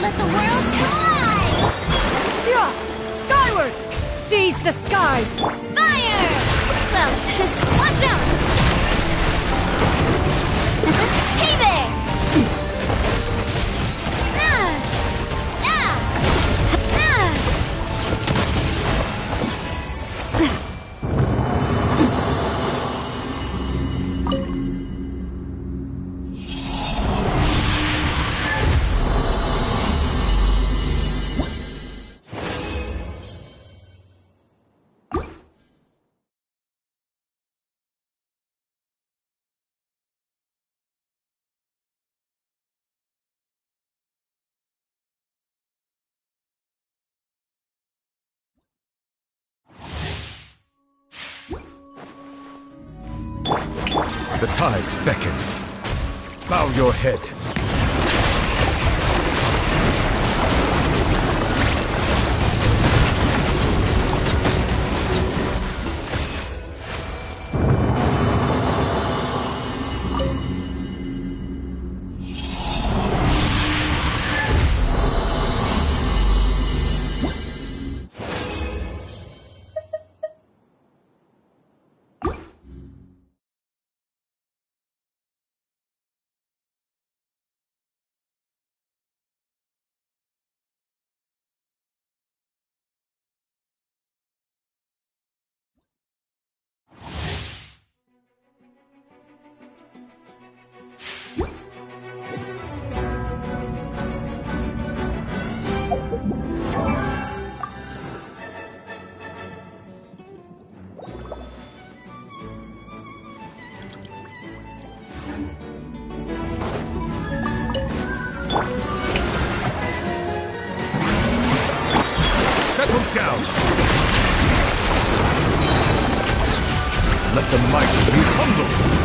Let the world collide! Yeah! Skyward! Seize the skies! Fire! Well, watch out! Hey there! The tides beckon. Bow your head. Settle down! Let the mighty be humble!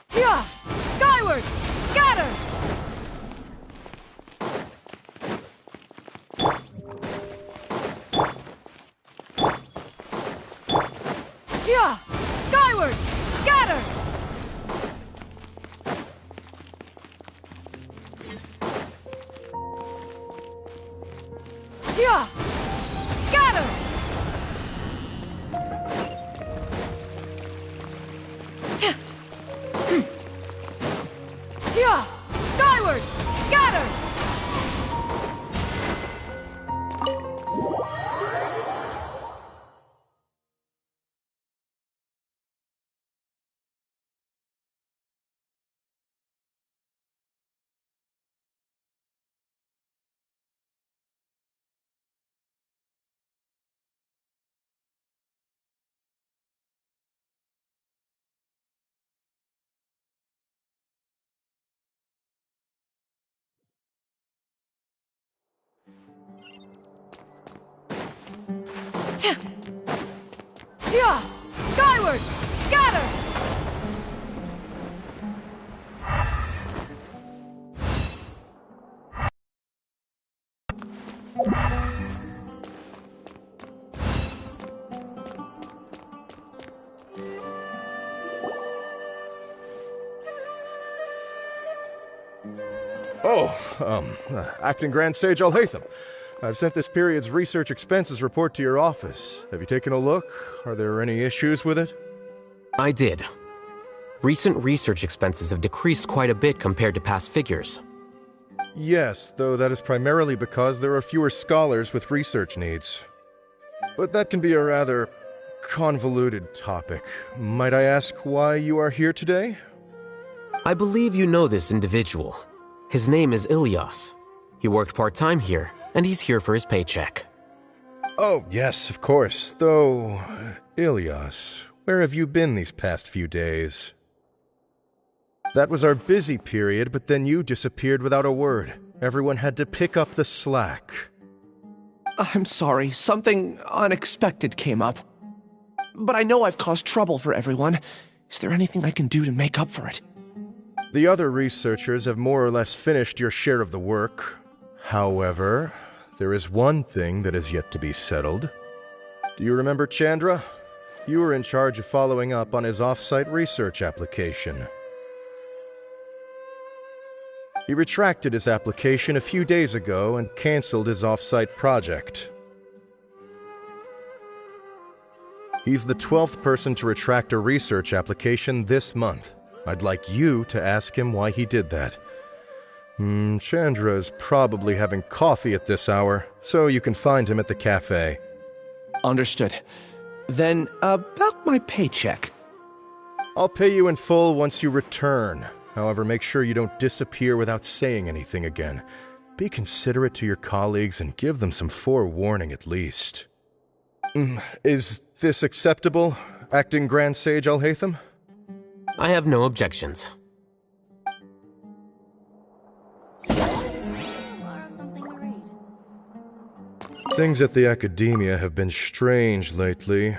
Xiao! Skyward! Scatter! Xiao! Skyward! Scatter! Xiao! Scatter! Xiao! Skyward! Scatter! Xiao! Skyward! Scatter! Acting Grand Sage Alhaitham. I've sent this period's research expenses report to your office. Have you taken a look? Are there any issues with it? I did. Recent research expenses have decreased quite a bit compared to past figures. Yes, though that is primarily because there are fewer scholars with research needs. But that can be a rather convoluted topic. Might I ask why you are here today? I believe you know this individual. His name is Ilias. He worked part-time here, and he's here for his paycheck. Oh, yes, of course. Though, Ilias, where have you been these past few days? That was our busy period, but then you disappeared without a word. Everyone had to pick up the slack. I'm sorry, something unexpected came up. But I know I've caused trouble for everyone. Is there anything I can do to make up for it? The other researchers have more or less finished your share of the work. However, there is one thing that is yet to be settled. Do you remember Chandra? You were in charge of following up on his off-site research application. He retracted his application a few days ago and canceled his off-site project. He's the 12th person to retract a research application this month. I'd like you to ask him why he did that. Chandra's probably having coffee at this hour, so you can find him at the cafe. Understood. Then, about my paycheck? I'll pay you in full once you return. However, make sure you don't disappear without saying anything again. Be considerate to your colleagues and give them some forewarning at least. Is this acceptable, Acting Grand Sage Alhaitham? I have no objections. Borrow something to read. Things at the academia have been strange lately.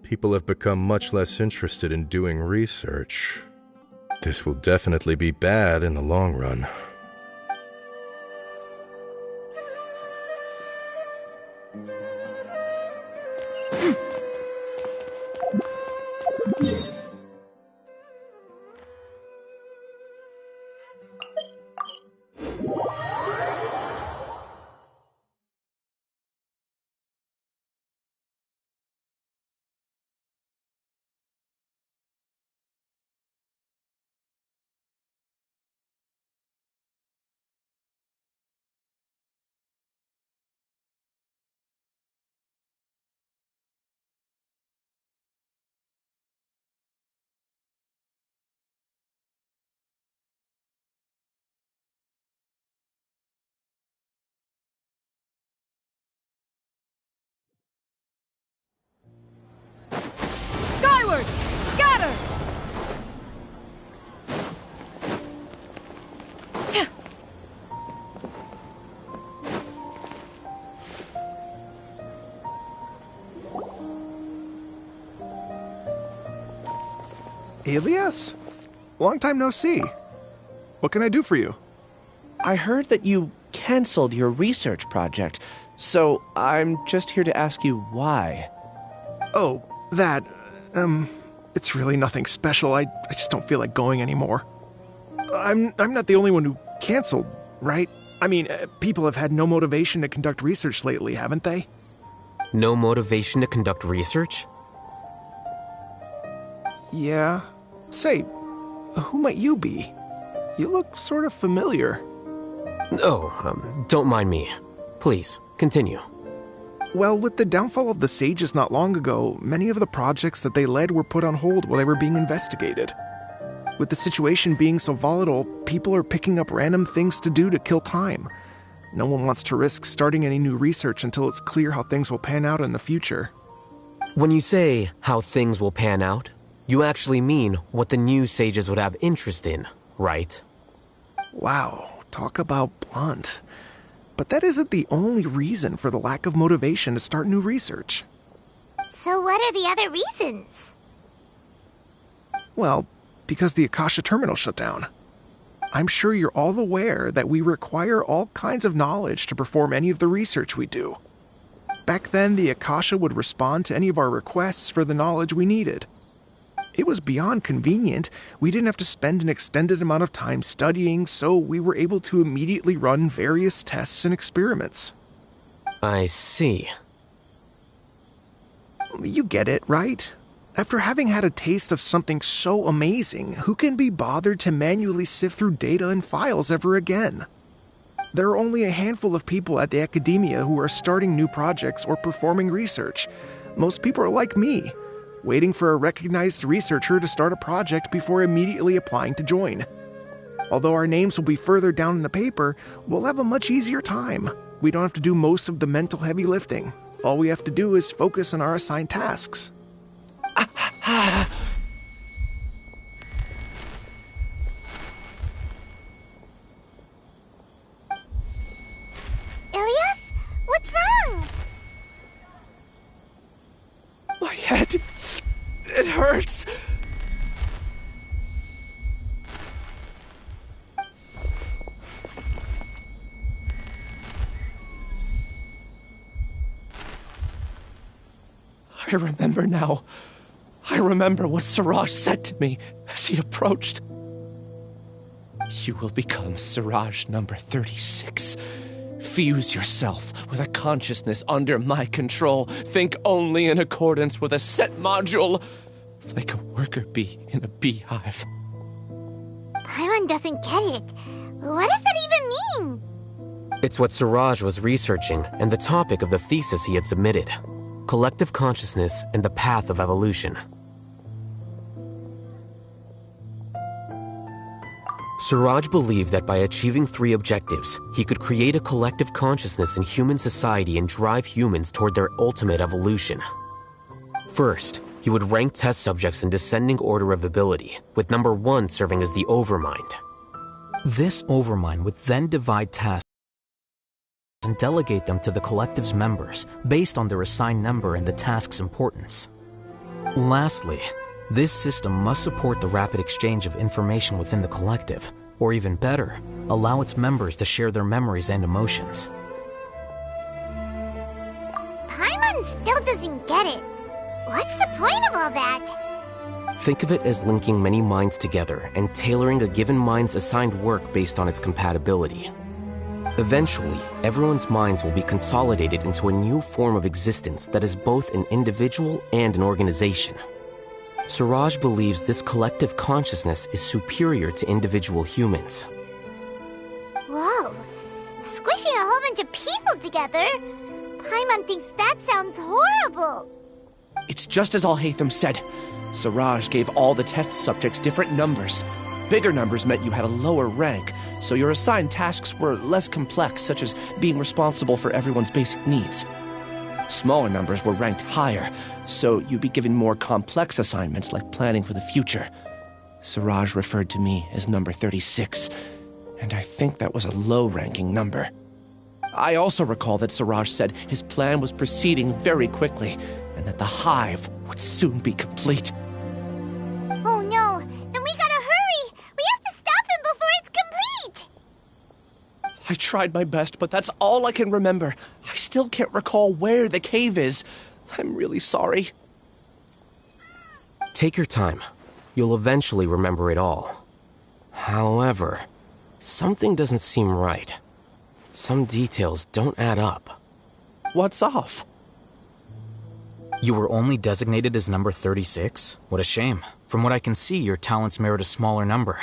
People have become much less interested in doing research. This will definitely be bad in the long run. Skyward! Scatter! Elias? Long time no see. What can I do for you? I heard that you canceled your research project, so I'm just here to ask you why. Oh, that, it's really nothing special. I just don't feel like going anymore. I'm not the only one who canceled, right? I mean, people have had no motivation to conduct research lately, haven't they? No motivation to conduct research? Yeah. Say, who might you be? You look sort of familiar. Oh, don't mind me. Please, continue. Well, with the downfall of the sages not long ago, many of the projects that they led were put on hold while they were being investigated. With the situation being so volatile, people are picking up random things to do to kill time. No one wants to risk starting any new research until it's clear how things will pan out in the future. When you say how things will pan out, you actually mean what the new sages would have interest in, right? Wow, talk about blunt. But that isn't the only reason for the lack of motivation to start new research. So what are the other reasons? Well, because the Akasha terminal shut down. I'm sure you're all aware that we require all kinds of knowledge to perform any of the research we do. Back then, the Akasha would respond to any of our requests for the knowledge we needed. It was beyond convenient. We didn't have to spend an extended amount of time studying, so we were able to immediately run various tests and experiments. I see. You get it, right? After having had a taste of something so amazing, who can be bothered to manually sift through data and files ever again? There are only a handful of people at the academia who are starting new projects or performing research. Most people are like me, waiting for a recognized researcher to start a project before immediately applying to join. Although our names will be further down in the paper, we'll have a much easier time. We don't have to do most of the mental heavy lifting. All we have to do is focus on our assigned tasks. Ilias? What's wrong? My head, it hurts. I remember now. I remember what Siraj said to me as he approached. You will become Siraj number 36. Fuse yourself with a consciousness under my control. Think only in accordance with a set module, like a worker bee in a beehive. Paimon doesn't get it. What does that even mean? It's what Siraj was researching and the topic of the thesis he had submitted. Collective consciousness and the path of evolution. Siraj believed that by achieving 3 objectives, he could create a collective consciousness in human society and drive humans toward their ultimate evolution. First, he would rank test subjects in descending order of ability, with number 1 serving as the Overmind. This Overmind would then divide tasks and delegate them to the collective's members based on their assigned number and the task's importance. Lastly, this system must support the rapid exchange of information within the collective, or even better, allow its members to share their memories and emotions. Paimon still doesn't get it. What's the point of all that? Think of it as linking many minds together and tailoring a given mind's assigned work based on its compatibility. Eventually, everyone's minds will be consolidated into a new form of existence that is both an individual and an organization. Siraj believes this collective consciousness is superior to individual humans. Whoa, squishing a whole bunch of people together? Paimon thinks that sounds horrible. It's just as Al-Haytham said. Siraj gave all the test subjects different numbers. Bigger numbers meant you had a lower rank, so your assigned tasks were less complex, such as being responsible for everyone's basic needs. Smaller numbers were ranked higher, so you'd be given more complex assignments like planning for the future. Siraj referred to me as number 36, and I think that was a low-ranking number. I also recall that Siraj said his plan was proceeding very quickly, and that the hive would soon be complete. Oh no, then we gotta hurry! We have to stop him before it's complete! I tried my best, but that's all I can remember. I still can't recall where the cave is. I'm really sorry. Take your time. You'll eventually remember it all. However, something doesn't seem right. Some details don't add up. What's off? You were only designated as number 36? What a shame. From what I can see, your talents merit a smaller number.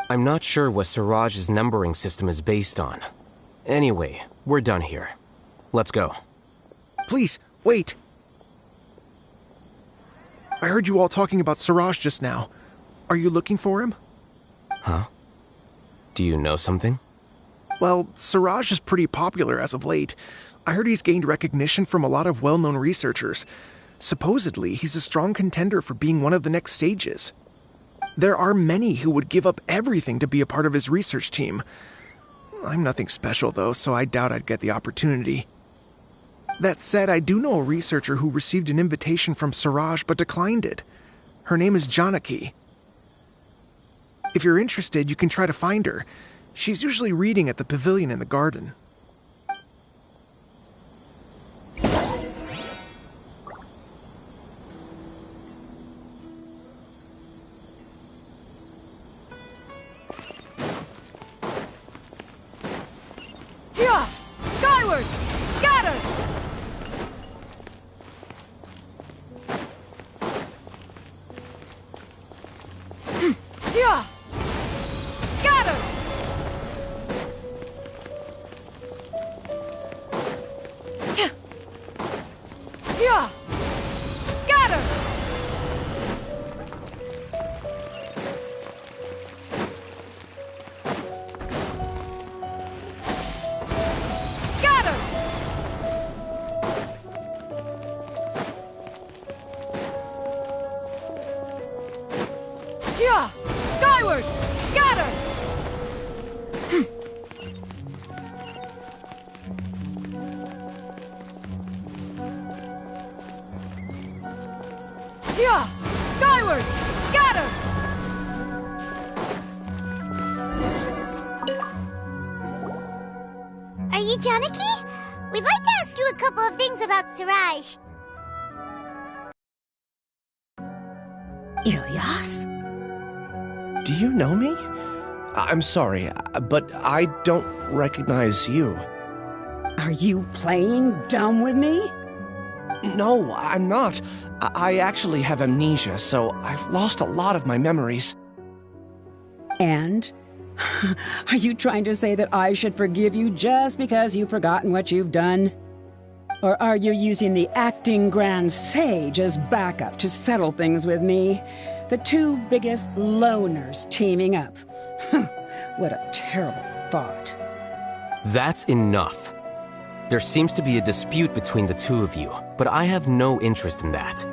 I'm not sure what Siraj's numbering system is based on. Anyway, we're done here. Let's go. Please, wait. I heard you all talking about Siraj just now. Are you looking for him? Huh? Do you know something? Well, Siraj is pretty popular as of late. I heard he's gained recognition from a lot of well-known researchers. Supposedly, he's a strong contender for being one of the next sages. There are many who would give up everything to be a part of his research team. I'm nothing special, though, so I doubt I'd get the opportunity. That said, I do know a researcher who received an invitation from Siraj but declined it. Her name is Janaki. If you're interested, you can try to find her. She's usually reading at the pavilion in the garden. Yeah! Skyward! Scatter! Yeah! Scatter! Yeah! Scatter! Scatter! Yeah! Skyward! Scatter! Yeah! Skyward! Scatter! Are you Janaki? We'd like to ask you a couple of things about Siraj. Ilyas? Do you know me? I'm sorry, but I don't recognize you. Are you playing dumb with me? No, I'm not. I actually have amnesia, so I've lost a lot of my memories. And? Are you trying to say that I should forgive you just because you've forgotten what you've done? Or are you using the acting grand sage as backup to settle things with me? The two biggest loners teaming up. What a terrible thought. That's enough. There seems to be a dispute between the two of you, but I have no interest in that.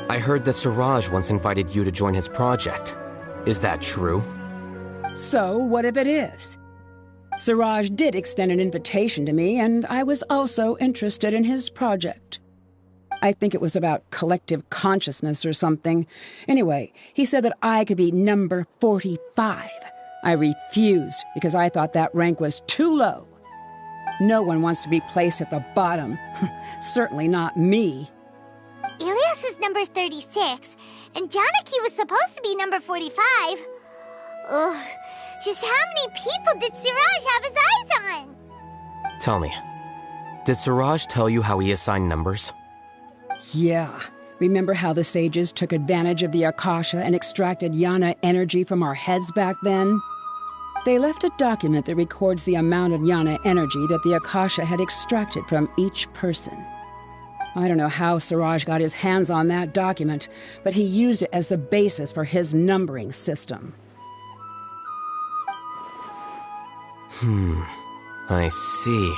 I heard that Siraj once invited you to join his project. Is that true? So, what if it is? Siraj did extend an invitation to me, and I was also interested in his project. I think it was about collective consciousness or something. Anyway, he said that I could be number 45. I refused because I thought that rank was too low. No one wants to be placed at the bottom. Certainly not me. Ilias is number 36, and Janaki was supposed to be number 45. Ugh, just how many people did Siraj have his eyes on? Tell me, did Siraj tell you how he assigned numbers? Yeah. Remember how the sages took advantage of the Akasha and extracted Yana energy from our heads back then? They left a document that records the amount of Yana energy that the Akasha had extracted from each person. I don't know how Siraj got his hands on that document, but he used it as the basis for his numbering system. I see.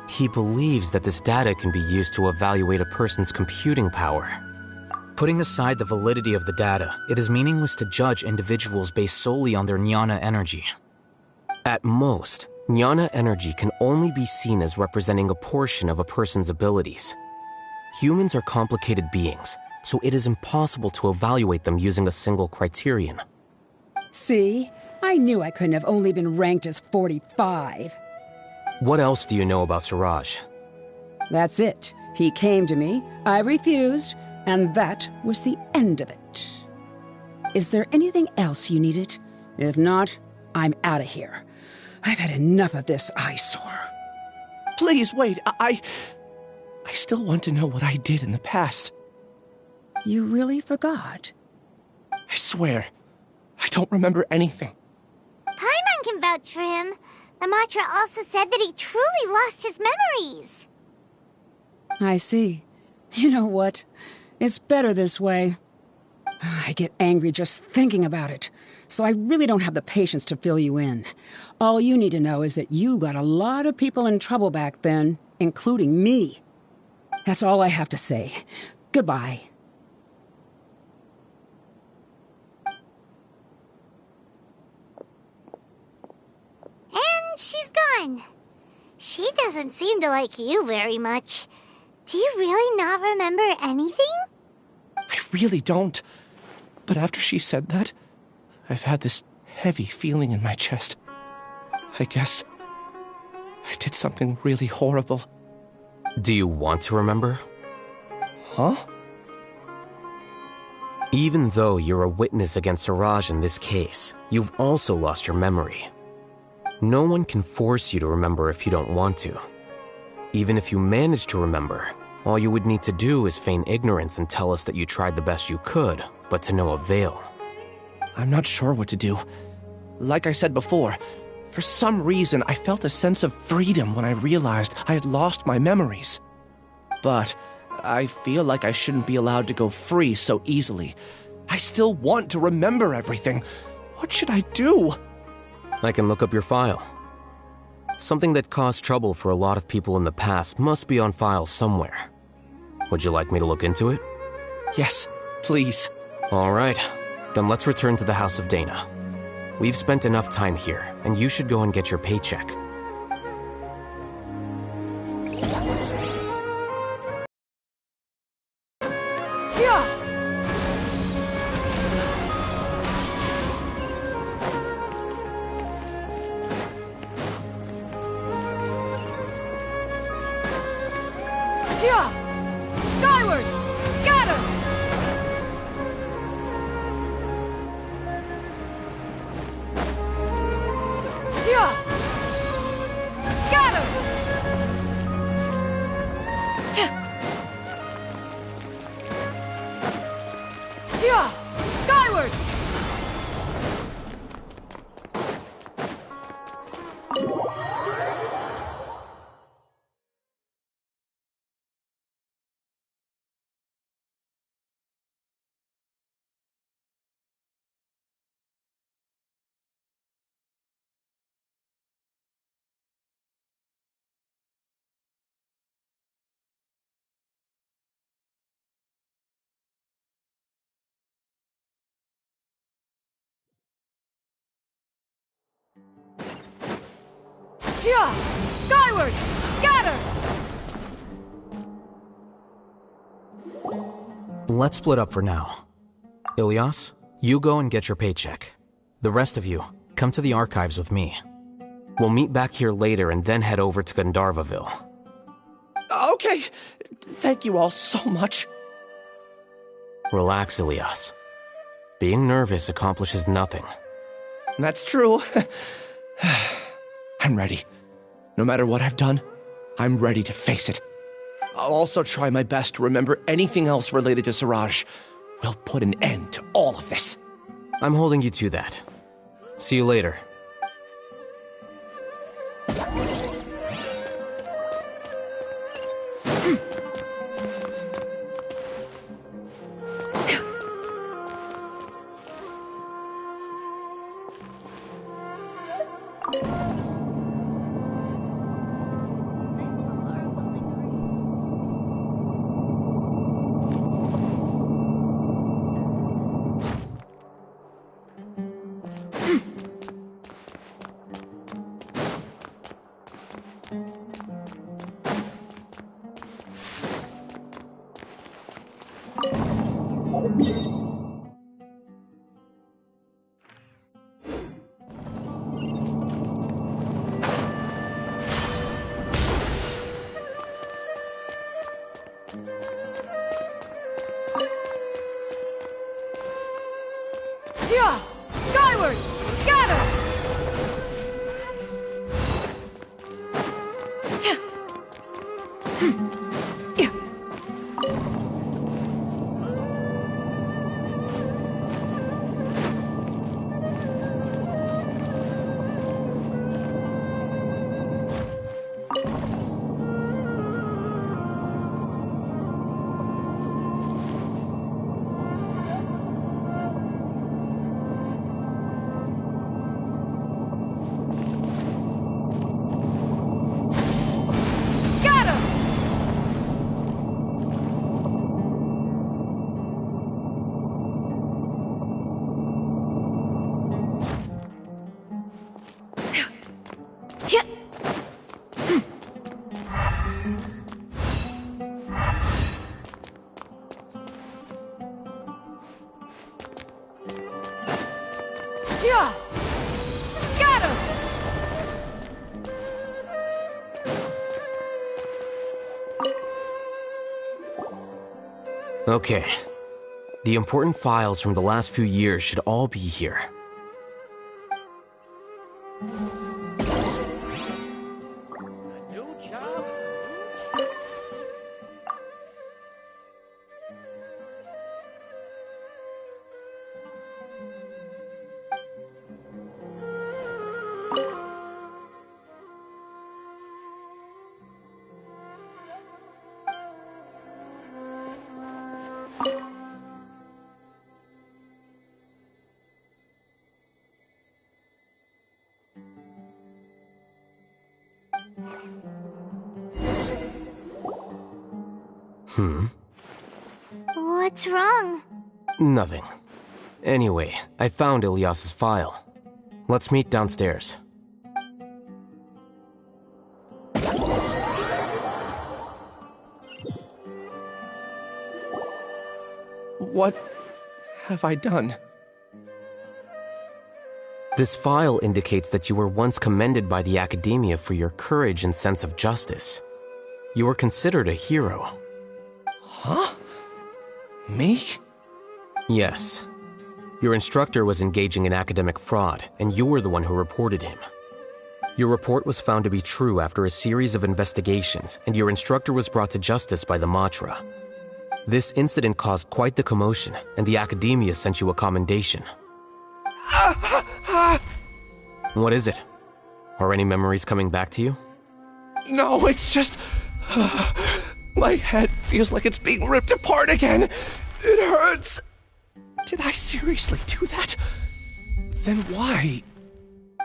He believes that this data can be used to evaluate a person's computing power. Putting aside the validity of the data, it is meaningless to judge individuals based solely on their jnana energy. At most, jnana energy can only be seen as representing a portion of a person's abilities. Humans are complicated beings, so it is impossible to evaluate them using a single criterion. See? I knew I couldn't have only been ranked as 45. What else do you know about Siraj? That's it. He came to me, I refused, and that was the end of it. Is there anything else you needed? If not, I'm out of here. I've had enough of this eyesore. Please, wait, I still want to know what I did in the past. You really forgot? I swear, I don't remember anything. Paimon can vouch for him. The mantra also said that he truly lost his memories. I see. You know what? It's better this way. I get angry just thinking about it, so I really don't have the patience to fill you in. All you need to know is that you got a lot of people in trouble back then, including me. That's all I have to say. Goodbye. And she's gone. She doesn't seem to like you very much. Do you really not remember anything? I really don't. But after she said that, I've had this heavy feeling in my chest. I guess I did something really horrible. Do you want to remember? Huh? Even though you're a witness against Siraj in this case, you've also lost your memory. No one can force you to remember if you don't want to. Even if you manage to remember, all you would need to do is feign ignorance and tell us that you tried the best you could, but to no avail. I'm not sure what to do. Like I said before, for some reason I felt a sense of freedom when I realized I had lost my memories. But I feel like I shouldn't be allowed to go free so easily. I still want to remember everything. What should I do? I can look up your file. Something that caused trouble for a lot of people in the past must be on file somewhere. Would you like me to look into it? Yes, please. All right, then let's return to the House of Dana. We've spent enough time here, and you should go and get your paycheck. Yeah! Yeah! Skyward! Scatter! Yeah! Scatter! Yeah! Skyward! Xiao! Skyward! Scatter! Let's split up for now. Ilias, you go and get your paycheck. The rest of you, come to the archives with me. We'll meet back here later and then head over to Gandharvaville. Okay. Thank you all so much. Relax, Ilias. Being nervous accomplishes nothing. That's true. I'm ready. No matter what I've done, I'm ready to face it. I'll also try my best to remember anything else related to Siraj. We'll put an end to all of this. I'm holding you to that. See you later. Xiao! Skyward! Scatter! Xiao! Scatter! Okay. The important files from the last few years should all be here. What's wrong? Nothing. Anyway, I found Ilias's file. Let's meet downstairs. What have I done? This file indicates that you were once commended by the Academia for your courage and sense of justice. You were considered a hero. Huh? Me? Yes. Your instructor was engaging in academic fraud, and you were the one who reported him. Your report was found to be true after a series of investigations, and your instructor was brought to justice by the Matra. This incident caused quite the commotion, and the Academia sent you a commendation. What is it? Are any memories coming back to you? No, it's just... my head feels like it's being ripped apart again. It hurts. Did I seriously do that? Then why?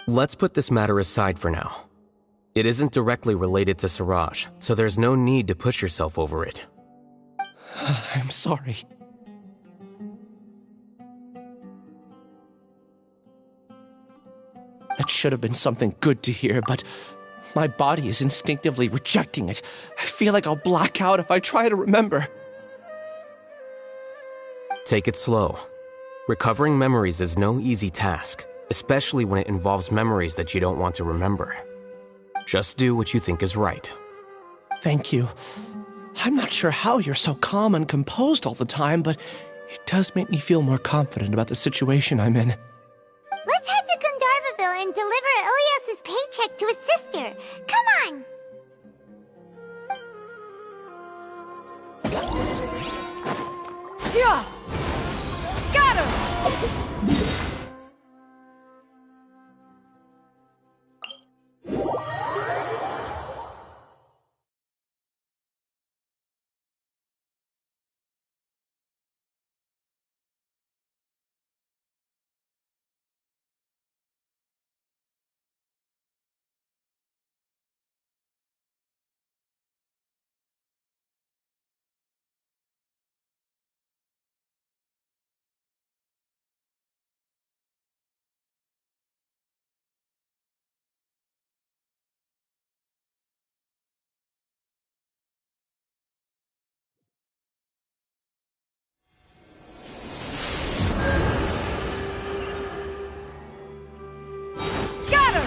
Let's put this matter aside for now. It isn't directly related to Siraj, so there's no need to push yourself over it. I'm sorry. That should have been something good to hear, but My body is instinctively rejecting it. I feel like I'll black out if I try to remember. Take it slow. Recovering memories is no easy task, especially when it involves memories that you don't want to remember. Just do what you think is right. Thank you. I'm not sure how you're so calm and composed all the time, but it does make me feel more confident about the situation I'm in. Let's head to Gandharvaville and deliver Ilias's paycheck to his sister. Come on! Yeah! Scatter!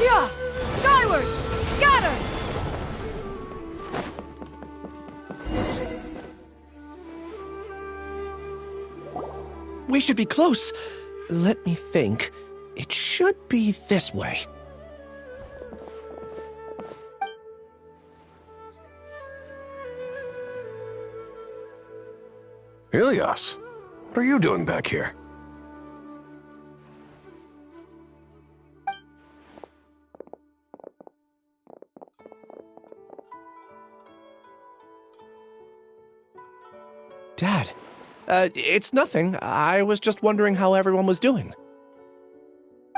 Yeah! Skyward! Scatter! We should be close. Let me think. It should be this way. Ilias, what are you doing back here? Dad, it's nothing. I was just wondering how everyone was doing.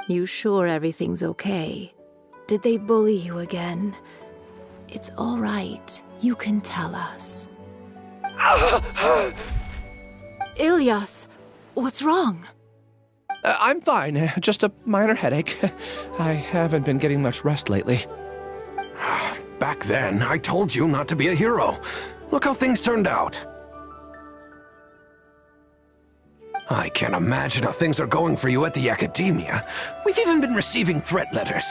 You sure everything's okay? Did they bully you again? It's all right. You can tell us. Ilias, what's wrong? I'm fine. Just a minor headache. I haven't been getting much rest lately. Back then, I told you not to be a hero. Look how things turned out. I can't imagine how things are going for you at the academia. We've even been receiving threat letters.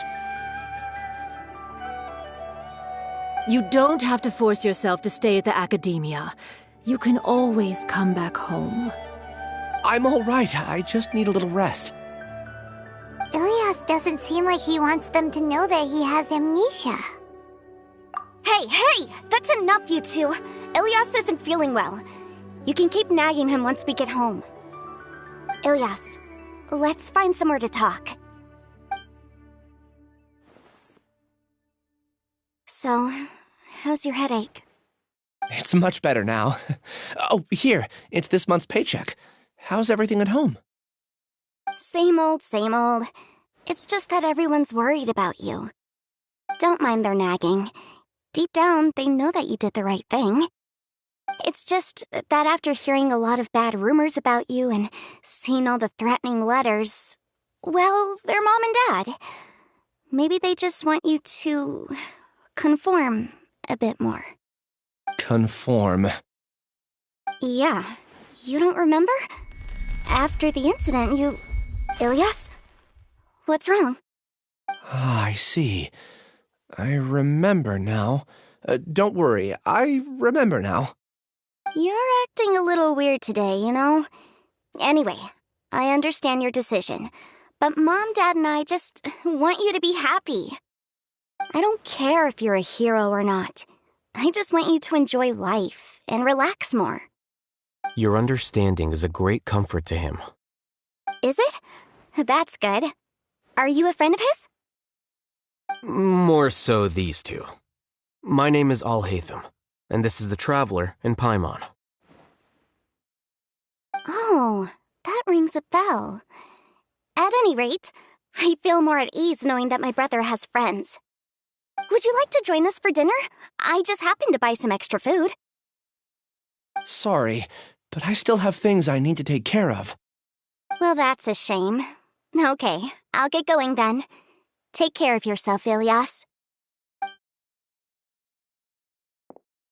You don't have to force yourself to stay at the academia. You can always come back home. I'm all right. I just need a little rest. Ilias doesn't seem like he wants them to know that he has amnesia. Hey! That's enough, you two. Ilias isn't feeling well. You can keep nagging him once we get home. Ilias, let's find somewhere to talk. So, how's your headache? It's much better now. Oh, here. It's this month's paycheck. How's everything at home? Same old, same old. It's just that everyone's worried about you. Don't mind their nagging. Deep down, they know that you did the right thing. It's just that after hearing a lot of bad rumors about you and seeing all the threatening letters, well, they're mom and dad. Maybe they just want you to conform a bit more. Conform. Yeah. You don't remember? After the incident, you... Ilias? What's wrong? Ah, I see. I remember now. Don't worry, I remember now. You're acting a little weird today, you know? Anyway, I understand your decision, but Mom, Dad, and I just want you to be happy. I don't care if you're a hero or not. I just want you to enjoy life and relax more. Your understanding is a great comfort to him. Is it? That's good. Are you a friend of his? More so these two. My name is Al-Haytham, and this is the Traveler in Paimon. Oh, that rings a bell. At any rate, I feel more at ease knowing that my brother has friends. Would you like to join us for dinner? I just happened to buy some extra food. Sorry, but I still have things I need to take care of. Well, that's a shame. Okay, I'll get going then. Take care of yourself, Ilias.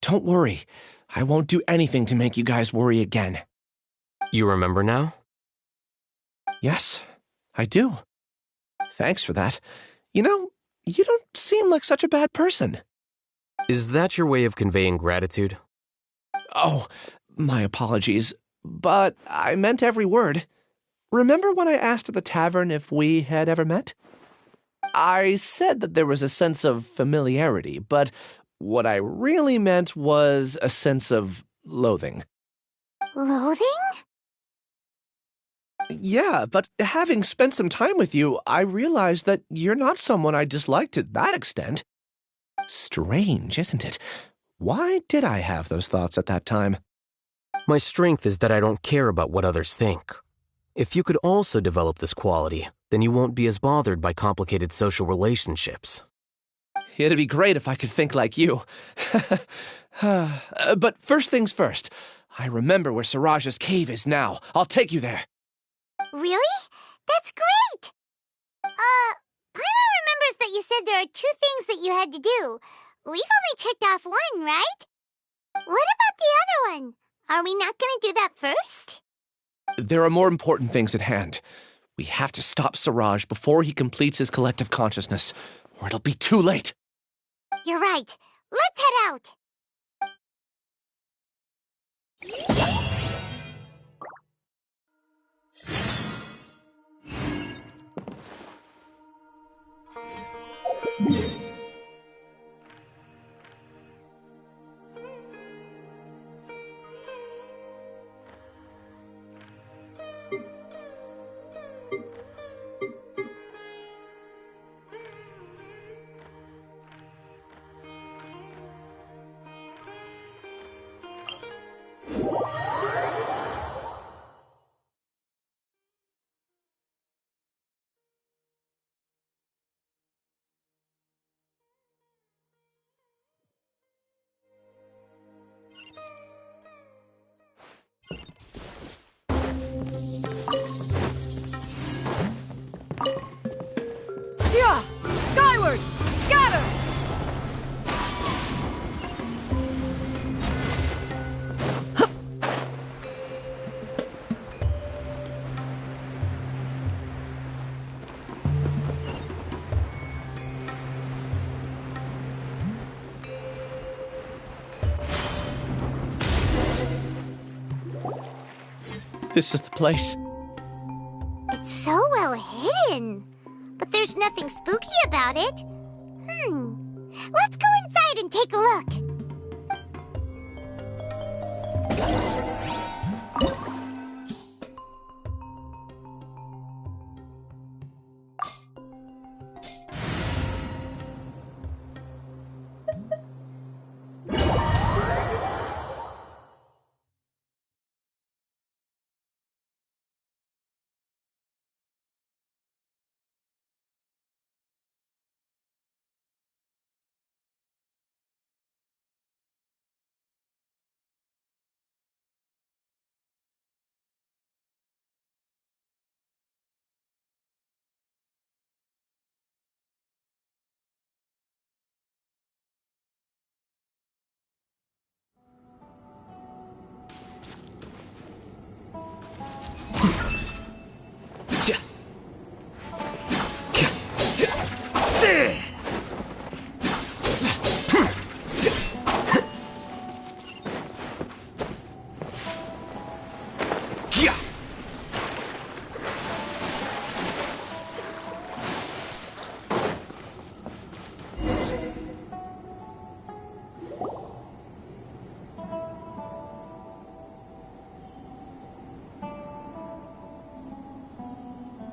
Don't worry. I won't do anything to make you guys worry again. You remember now? Yes, I do. Thanks for that. You know, you don't seem like such a bad person. Is that your way of conveying gratitude? Oh, my apologies, but I meant every word. Remember when I asked at the tavern if we had ever met? I said that there was a sense of familiarity, but what I really meant was a sense of loathing. Loathing? Yeah, but having spent some time with you, I realized that you're not someone I dislike to that extent. Strange, isn't it? Why did I have those thoughts at that time? My strength is that I don't care about what others think. If you could also develop this quality, then you won't be as bothered by complicated social relationships. It'd be great if I could think like you. But first things first, I remember where Siraj's cave is now. I'll take you there. Really? That's great! Paimon remembers that you said there are 2 things that you had to do. We've only checked off 1, right? What about the other one? Are we not going to do that first? There are more important things at hand. We have to stop Siraj before he completes his collective consciousness, or it'll be too late. You're right. Let's head out. Yeah! Skyward! Scatter! This is the place. It's so well hidden. But there's nothing spooky about it. Let's go inside and take a look.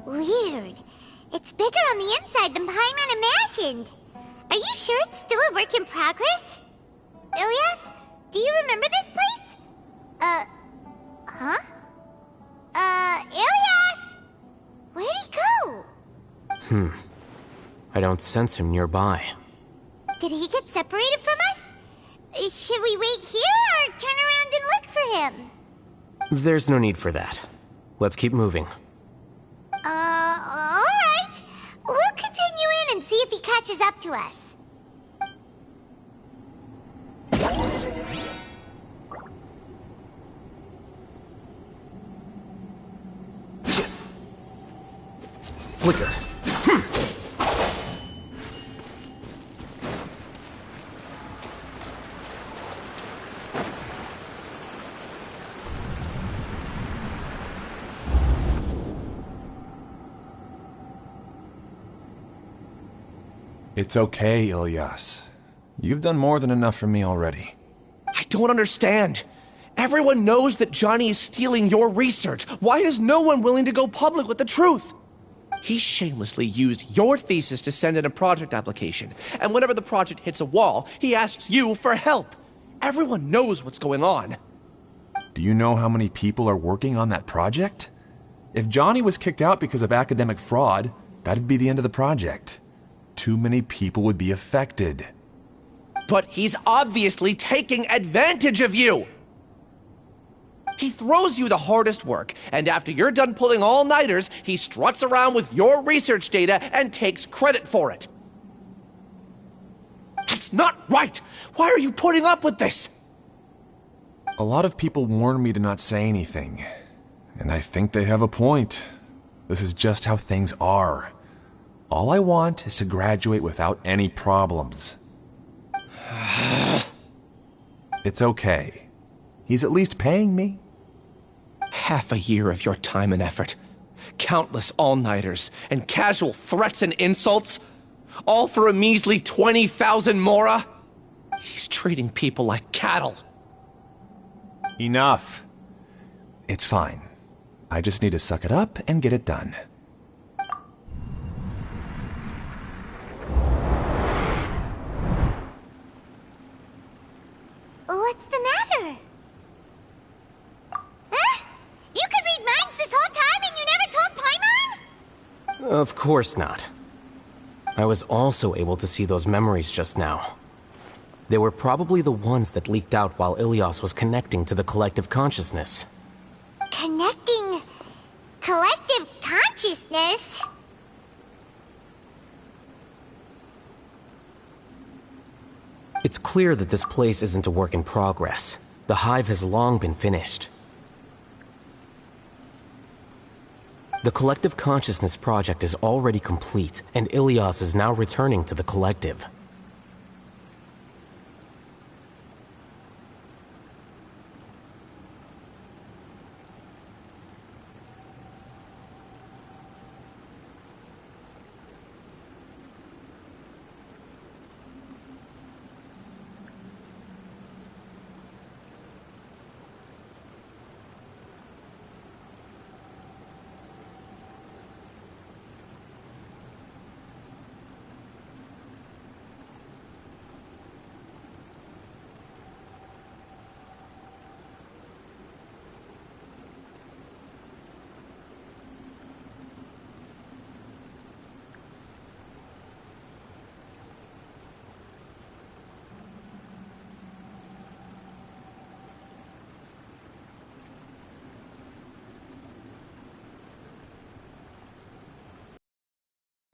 Weird. It's bigger on the inside than Paimon imagined. Are you sure it's still a work in progress? Ilias, do you remember this place? Huh? Ilias! Where'd he go? I don't sense him nearby. Did he get separated from us? Should we wait here or turn around and look for him. There's no need for that. Let's keep moving. Alright. We'll continue in and see if he catches up to us. Flicker. It's okay, Ilyas. You've done more than enough for me already. I don't understand. Everyone knows that Johnny is stealing your research. Why is no one willing to go public with the truth? He shamelessly used your thesis to send in a project application, and whenever the project hits a wall, he asks you for help. Everyone knows what's going on. Do you know how many people are working on that project? If Johnny was kicked out because of academic fraud, that'd be the end of the project. Too many people would be affected. But he's obviously taking advantage of you! He throws you the hardest work, and after you're done pulling all-nighters, he struts around with your research data and takes credit for it. That's not right! Why are you putting up with this? A lot of people warn me to not say anything, and I think they have a point. This is just how things are. All I want is to graduate without any problems. It's okay. He's at least paying me. Half a year of your time and effort. Countless all-nighters and casual threats and insults. All for a measly 20,000 mora? He's treating people like cattle. Enough. It's fine. I just need to suck it up and get it done. What's the matter? Huh? You could read minds this whole time and you never told Paimon? Of course not. I was also able to see those memories just now. They were probably the ones that leaked out while Ilyas was connecting to the collective consciousness. Connecting collective consciousness? It's clear that this place isn't a work in progress. The hive has long been finished. The collective consciousness project is already complete, and Ilyas is now returning to the collective.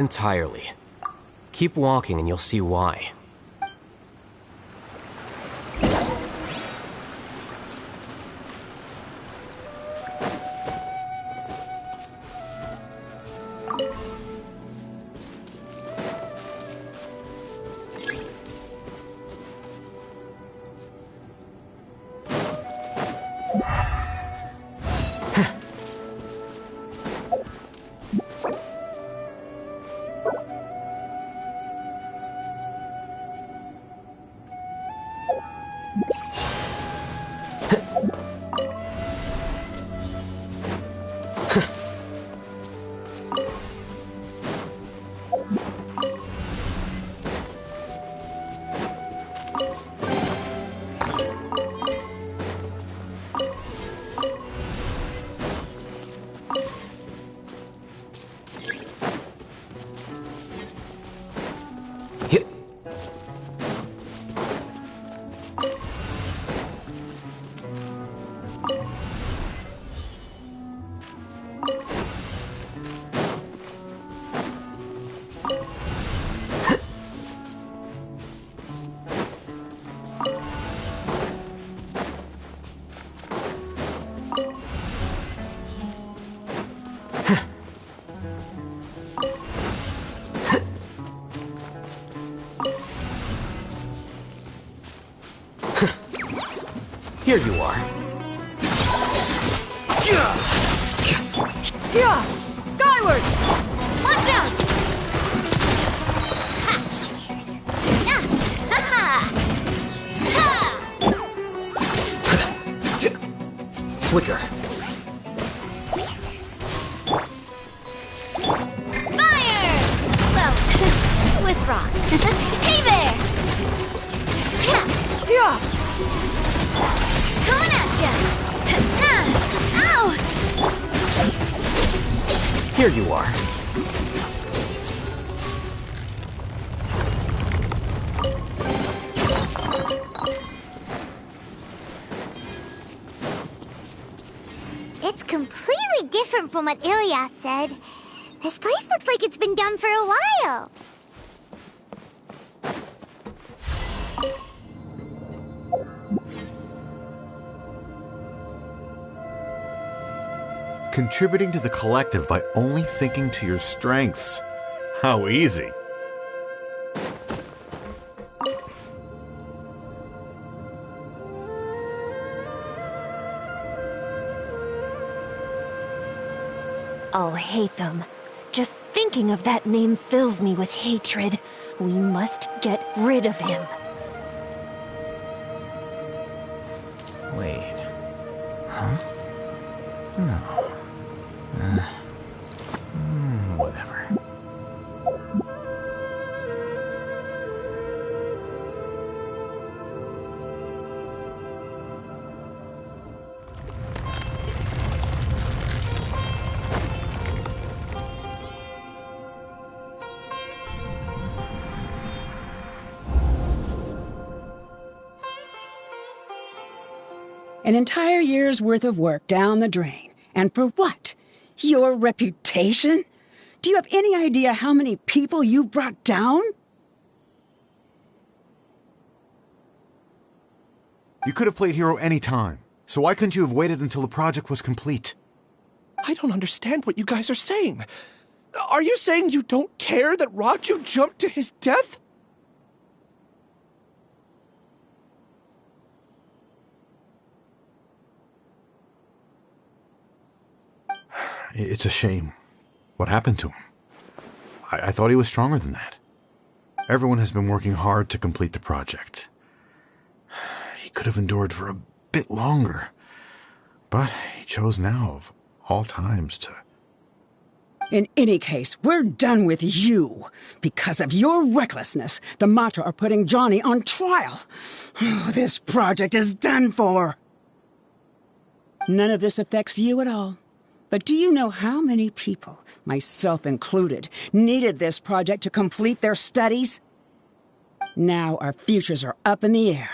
Entirely. Keep walking and you'll see why. Here you are. Yeah! Skyward! Watch out! Flicker. Fire! Well, with rock. Hey there! Yeah! Coming at ya! Ow! Here you are. It's completely different from what Ilyas said. This place looks like it's been done for a while. Contributing to the collective by only thinking to your strengths. How easy. I'll hate them. Just thinking of that name fills me with hatred. We must get rid of him. Wait. Huh? No. Whatever. An entire year's worth of work down the drain. And for what? Your reputation? Do you have any idea how many people you've brought down? You could have played hero any time, so why couldn't you have waited until the project was complete? I don't understand what you guys are saying. Are you saying you don't care that Raju jumped to his death? It's a shame. What happened to him? I thought he was stronger than that. Everyone has been working hard to complete the project. He could have endured for a bit longer. But he chose now, of all times, to... In any case, we're done with you. Because of your recklessness, the Matra are putting Johnny on trial. This project is done for. None of this affects you at all. But do you know how many people, myself included, needed this project to complete their studies? Now our futures are up in the air.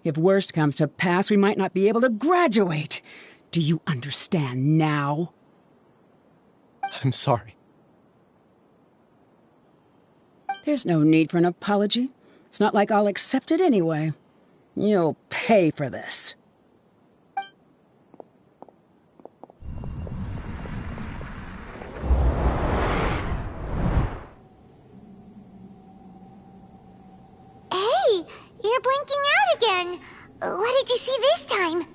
If worst comes to pass, we might not be able to graduate. Do you understand now? I'm sorry. There's no need for an apology. It's not like I'll accept it anyway. You'll pay for this. Hey, you're blinking out again. What did you see this time?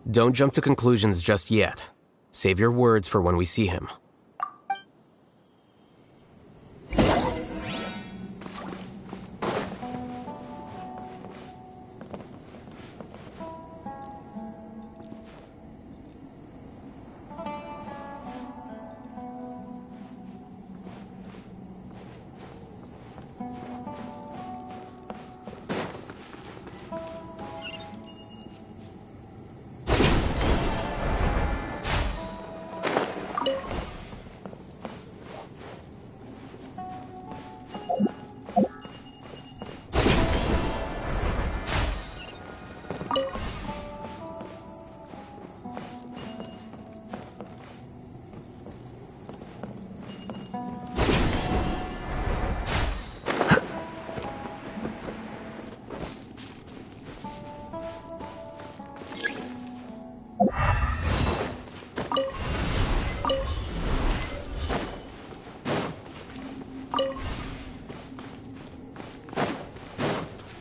Don't jump to conclusions just yet. Save your words for when we see him.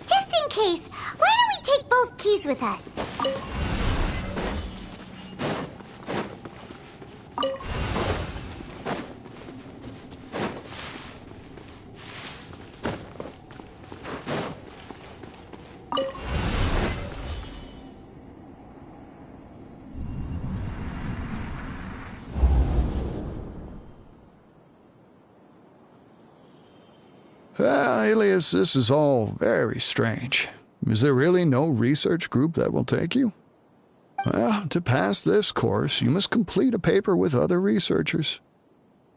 Just in case, why don't we take both keys with us? Alias, this is all very strange. Is there really no research group that will take you? Well, to pass this course, you must complete a paper with other researchers.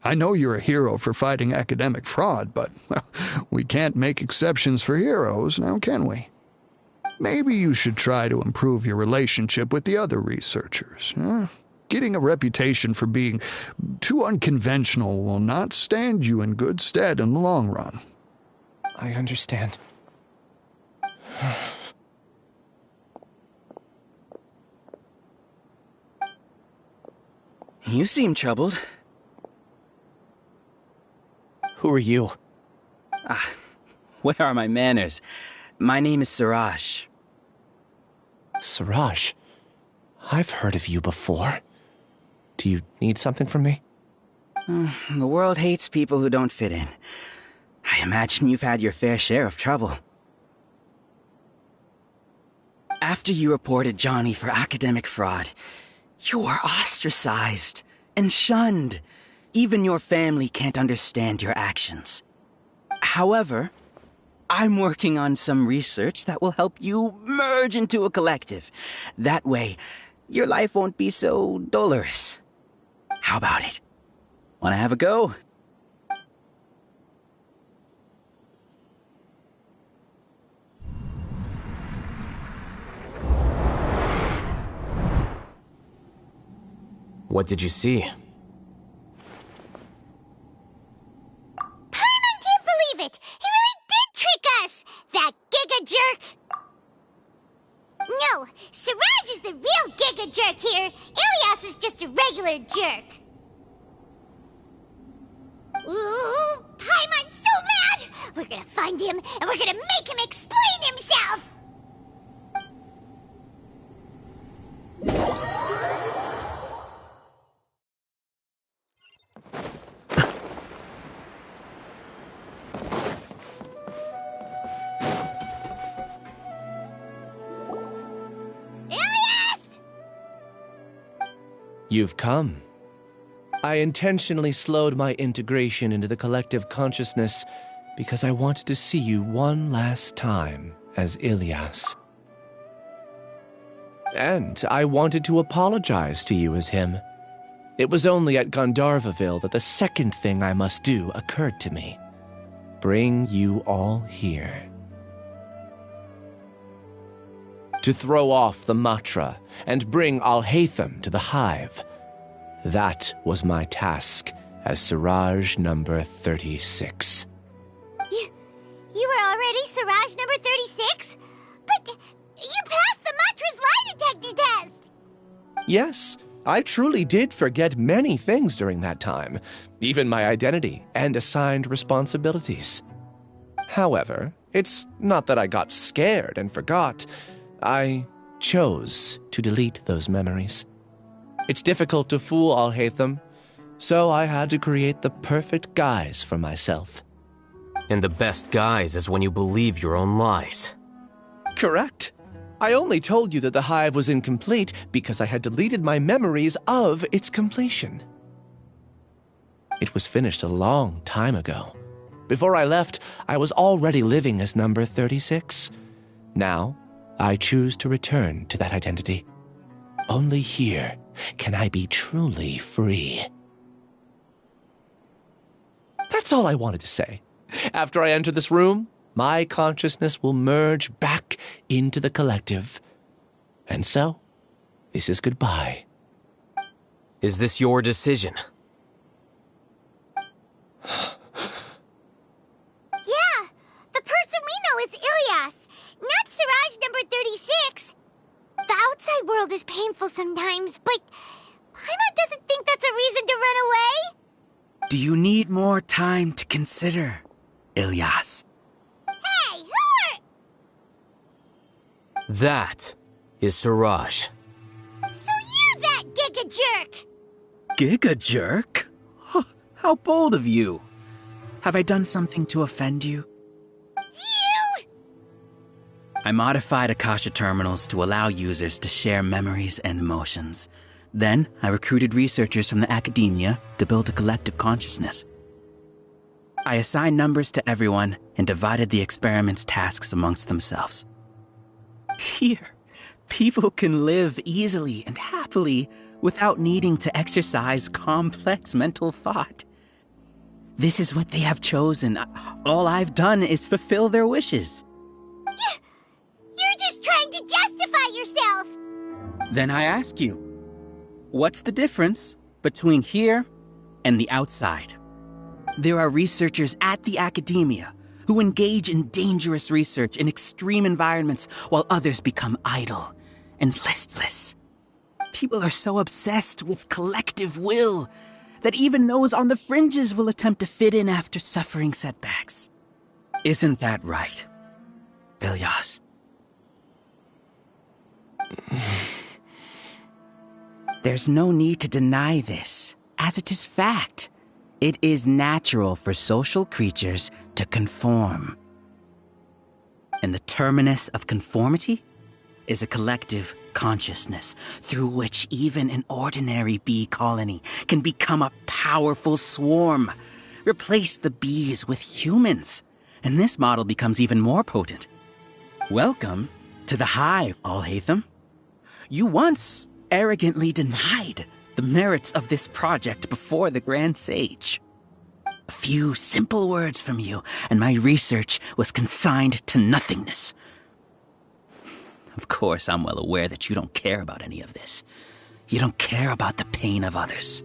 I know you're a hero for fighting academic fraud, but well, we can't make exceptions for heroes, now can we? Maybe you should try to improve your relationship with the other researchers. Getting a reputation for being too unconventional will not stand you in good stead in the long run. I understand. You seem troubled. Who are you? Where are my manners? My name is Siraj. Siraj? I've heard of you before. Do you need something from me? The world hates people who don't fit in. I imagine you've had your fair share of trouble. After you reported Johnny for academic fraud, you were ostracized and shunned. Even your family can't understand your actions. However, I'm working on some research that will help you merge into a collective. That way, your life won't be so dolorous. How about it? Wanna have a go? What did you see? Paimon can't believe it! He really did trick us! That giga jerk! No, Siraj is the real giga jerk here. Ilias is just a regular jerk. Ooh, Paimon's so mad! We're gonna find him, and we're gonna make him explain himself! You've come. I intentionally slowed my integration into the collective consciousness because I wanted to see you one last time as Ilias. And I wanted to apologize to you as him. It was only at Gandharvaville that the second thing I must do occurred to me. Bring you all here. To throw off the Matra and bring Alhaitham to the Hive. That was my task as Siraj number 36. You were already Siraj number 36? But you passed the Matra's lie detector test! Yes, I truly did forget many things during that time, even my identity and assigned responsibilities. However, it's not that I got scared and forgot. I chose to delete those memories. It's difficult to fool Alhaitham, so I had to create the perfect guise for myself. And the best guise is when you believe your own lies. Correct. I only told you that the Hive was incomplete because I had deleted my memories of its completion. It was finished a long time ago. Before I left, I was already living as number 36. Now, I choose to return to that identity. Only here can I be truly free. That's all I wanted to say. After I enter this room, my consciousness will merge back into the collective. And so, this is goodbye. Is this your decision? Yeah, the person we know is Ilias, not Siraj number 36. The outside world is painful sometimes, but Paimon doesn't think that's a reason to run away. Do you need more time to consider, Ilias? Hey, who are... That is Siraj. So you're that Giga Jerk! Giga jerk? Huh, how bold of you. Have I done something to offend you? You! I modified Akasha terminals to allow users to share memories and emotions. Then, I recruited researchers from the academia to build a collective consciousness. I assigned numbers to everyone and divided the experiment's tasks amongst themselves. Here, people can live easily and happily without needing to exercise complex mental thought. This is what they have chosen. All I've done is fulfill their wishes. You're just trying to justify yourself! Then I ask you, what's the difference between here and the outside? There are researchers at the academia who engage in dangerous research in extreme environments while others become idle and listless. People are so obsessed with collective will that even those on the fringes will attempt to fit in after suffering setbacks. Isn't that right, Ilyas? There's no need to deny this, as it is fact. It is natural for social creatures to conform. And the terminus of conformity is a collective consciousness through which even an ordinary bee colony can become a powerful swarm. Replace the bees with humans, and this model becomes even more potent. Welcome to the hive, Alhaitham. You once arrogantly denied the merits of this project before the Grand Sage. A few simple words from you, and my research was consigned to nothingness. Of course, I'm well aware that you don't care about any of this. You don't care about the pain of others.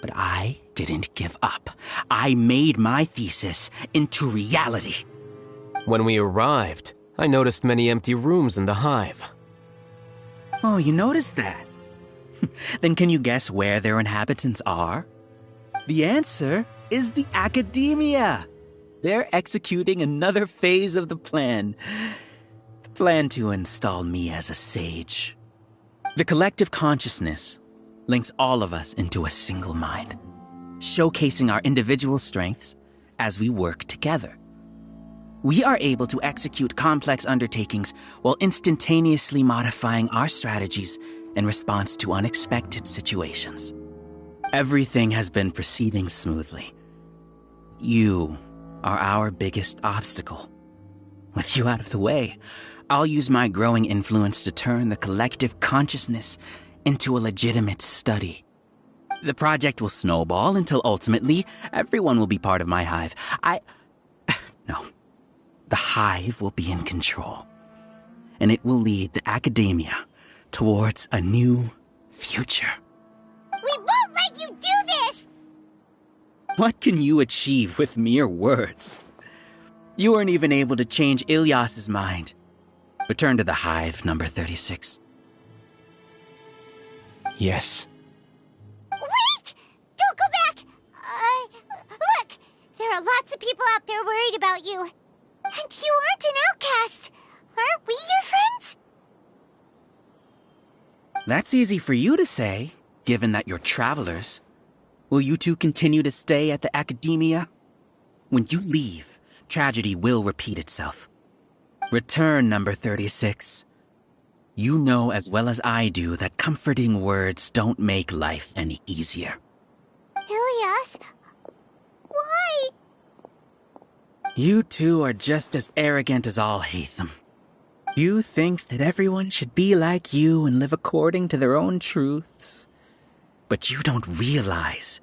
But I didn't give up. I made my thesis into reality. When we arrived, I noticed many empty rooms in the hive. Oh, you noticed that? Then can you guess where their inhabitants are? The answer is the academia. They're executing another phase of the plan. The plan to install me as a sage. The collective consciousness links all of us into a single mind, showcasing our individual strengths as we work together. We are able to execute complex undertakings while instantaneously modifying our strategies in response to unexpected situations. Everything has been proceeding smoothly. You are our biggest obstacle. With you out of the way, I'll use my growing influence to turn the collective consciousness into a legitimate study. The project will snowball until ultimately everyone will be part of my hive. No. The hive will be in control, and it will lead the academia towards a new future. We won't let you do this! What can you achieve with mere words? You weren't even able to change Ilyas's mind. Return to the hive, number 36. Yes. Wait! Don't go back! Look! There are lots of people out there worried about you. And you aren't an outcast. Aren't we your friends? That's easy for you to say, given that you're travelers. Will you two continue to stay at the academia? When you leave, tragedy will repeat itself. Return, number 36. You know as well as I do that comforting words don't make life any easier. Ilyas? Why? You two are just as arrogant as Alhaitham. You think that everyone should be like you and live according to their own truths. But you don't realize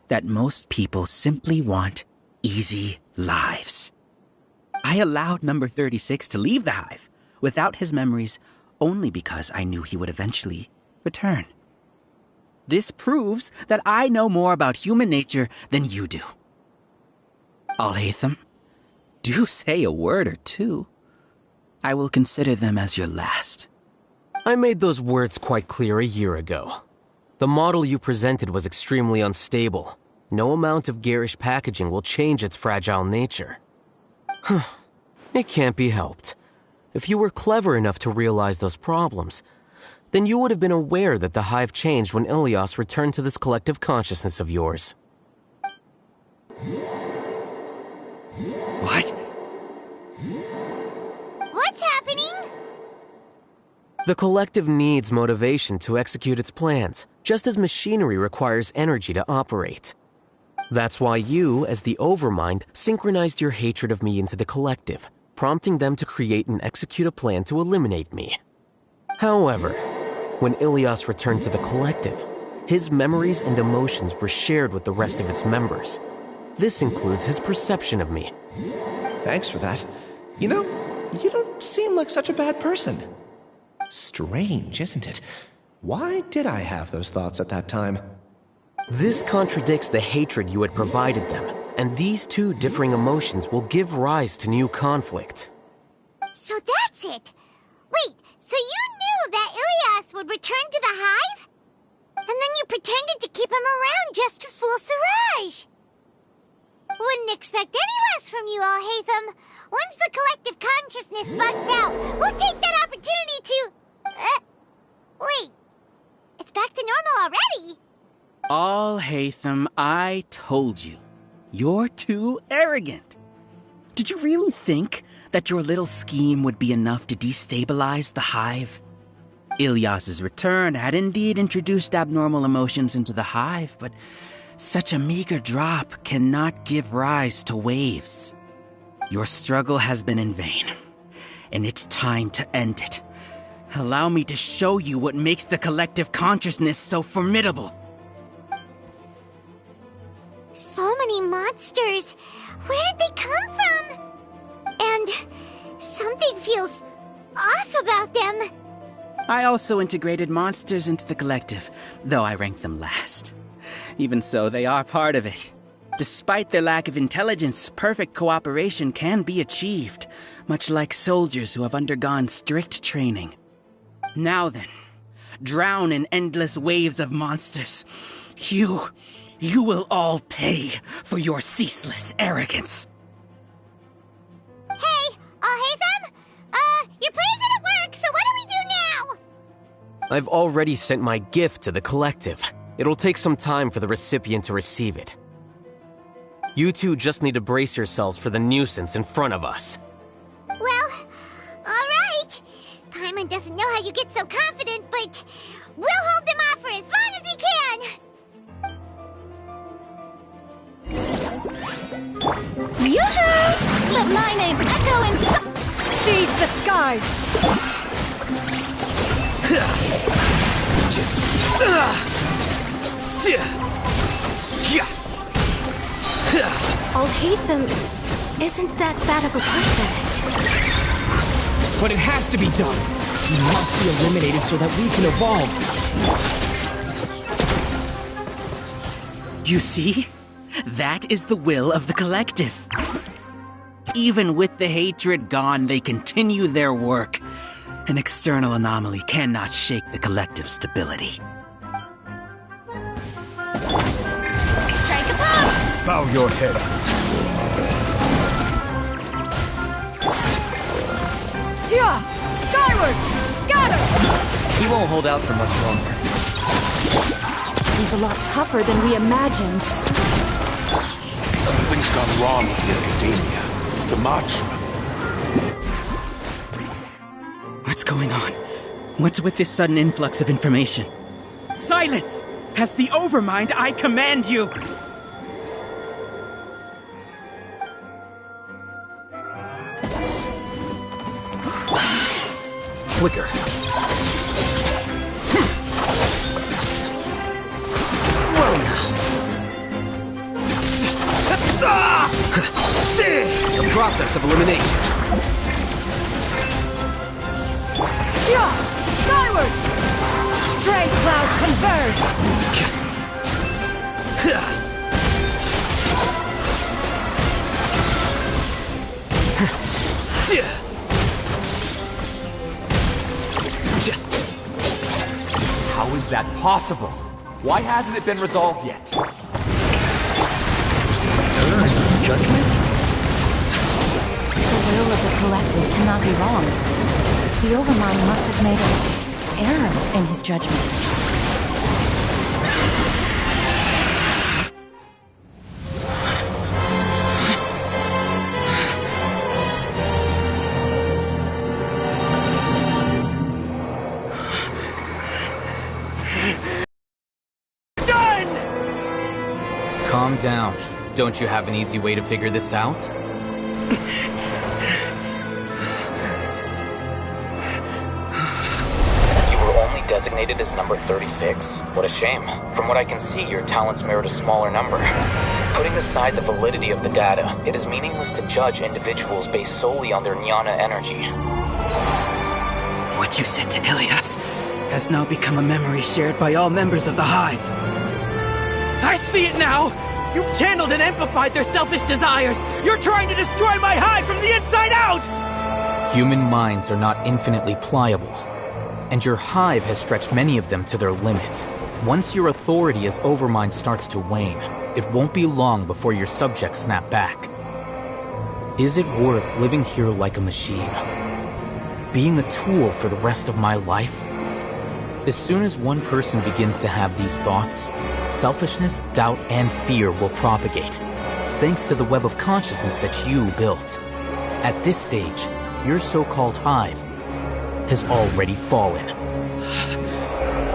that most people simply want easy lives. I allowed number 36 to leave the hive without his memories only because I knew he would eventually return. This proves that I know more about human nature than you do. Alhaitham, do say a word or two. I will consider them as your last. I made those words quite clear a year ago. The model you presented was extremely unstable. No amount of garish packaging will change its fragile nature. It can't be helped. If you were clever enough to realize those problems, then you would have been aware that the Hive changed when Ilias returned to this collective consciousness of yours. What? What's happening? The collective needs motivation to execute its plans, just as machinery requires energy to operate. That's why you, as the Overmind, synchronized your hatred of me into the collective, prompting them to create and execute a plan to eliminate me. However, when Ilias returned to the collective, his memories and emotions were shared with the rest of its members. This includes his perception of me. Thanks for that. You know, you don't seem like such a bad person. Strange, isn't it? Why did I have those thoughts at that time? This contradicts the hatred you had provided them, and these two differing emotions will give rise to new conflict. So that's it. Wait, so you knew that Ilias would return to the Hive? And then you pretended to keep him around just to fool Siraj. Wouldn't expect any less from you, Alhaitham. Once the collective consciousness bugs out, we'll take that opportunity to... wait. It's back to normal already. Alhaitham, I told you. You're too arrogant. Did you really think that your little scheme would be enough to destabilize the Hive? Ilias's return had indeed introduced abnormal emotions into the Hive, but such a meager drop cannot give rise to waves. Your struggle has been in vain, and it's time to end it. Allow me to show you what makes the collective consciousness so formidable. So many monsters. Where did they come from? And something feels off about them. I also integrated monsters into the collective, though I ranked them last. Even so, they are part of it. Despite their lack of intelligence, perfect cooperation can be achieved, much like soldiers who have undergone strict training. Now then, drown in endless waves of monsters. You will all pay for your ceaseless arrogance. Hey, Alhaitham? Your plan didn't work, so what do we do now? I've already sent my gift to the collective. It'll take some time for the recipient to receive it. You two just need to brace yourselves for the nuisance in front of us. Well, alright. Paimon doesn't know how you get so confident, but we'll hold them off for as long as we can. Yoo-hoo! Let my name echo in seize the skies! Alhaitham isn't that bad of a person. But it has to be done. He must be eliminated so that we can evolve. You see? That is the will of the collective. Even with the hatred gone, they continue their work. An external anomaly cannot shake the collective's stability. Strike a pop! Bow your head. Yeah! Skyward! Scatter! He won't hold out for much longer. He's a lot tougher than we imagined. Something's gone wrong with the Academia. The mantra. What's going on? What's with this sudden influx of information? Silence! As the Overmind, I command you! Flicker. Well now. The process of elimination. Yeah! Skyward! Stray clouds converge! How is that possible? Why hasn't it been resolved yet? The will of the collective cannot be wrong. The Overmind must have made an error in his judgment. Calm down. Don't you have an easy way to figure this out? You were only designated as number 36. What a shame. From what I can see, your talents merit a smaller number. Putting aside the validity of the data, it is meaningless to judge individuals based solely on their jnana energy. What you said to Ilias has now become a memory shared by all members of the Hive. I see it now! You've channeled and amplified their selfish desires! You're trying to destroy my Hive from the inside out! Human minds are not infinitely pliable, and your Hive has stretched many of them to their limit. Once your authority as Overmind starts to wane, it won't be long before your subjects snap back. Is it worth living here like a machine? Being a tool for the rest of my life? As soon as one person begins to have these thoughts, selfishness, doubt, and fear will propagate, thanks to the web of consciousness that you built. At this stage, your so-called Hive has already fallen.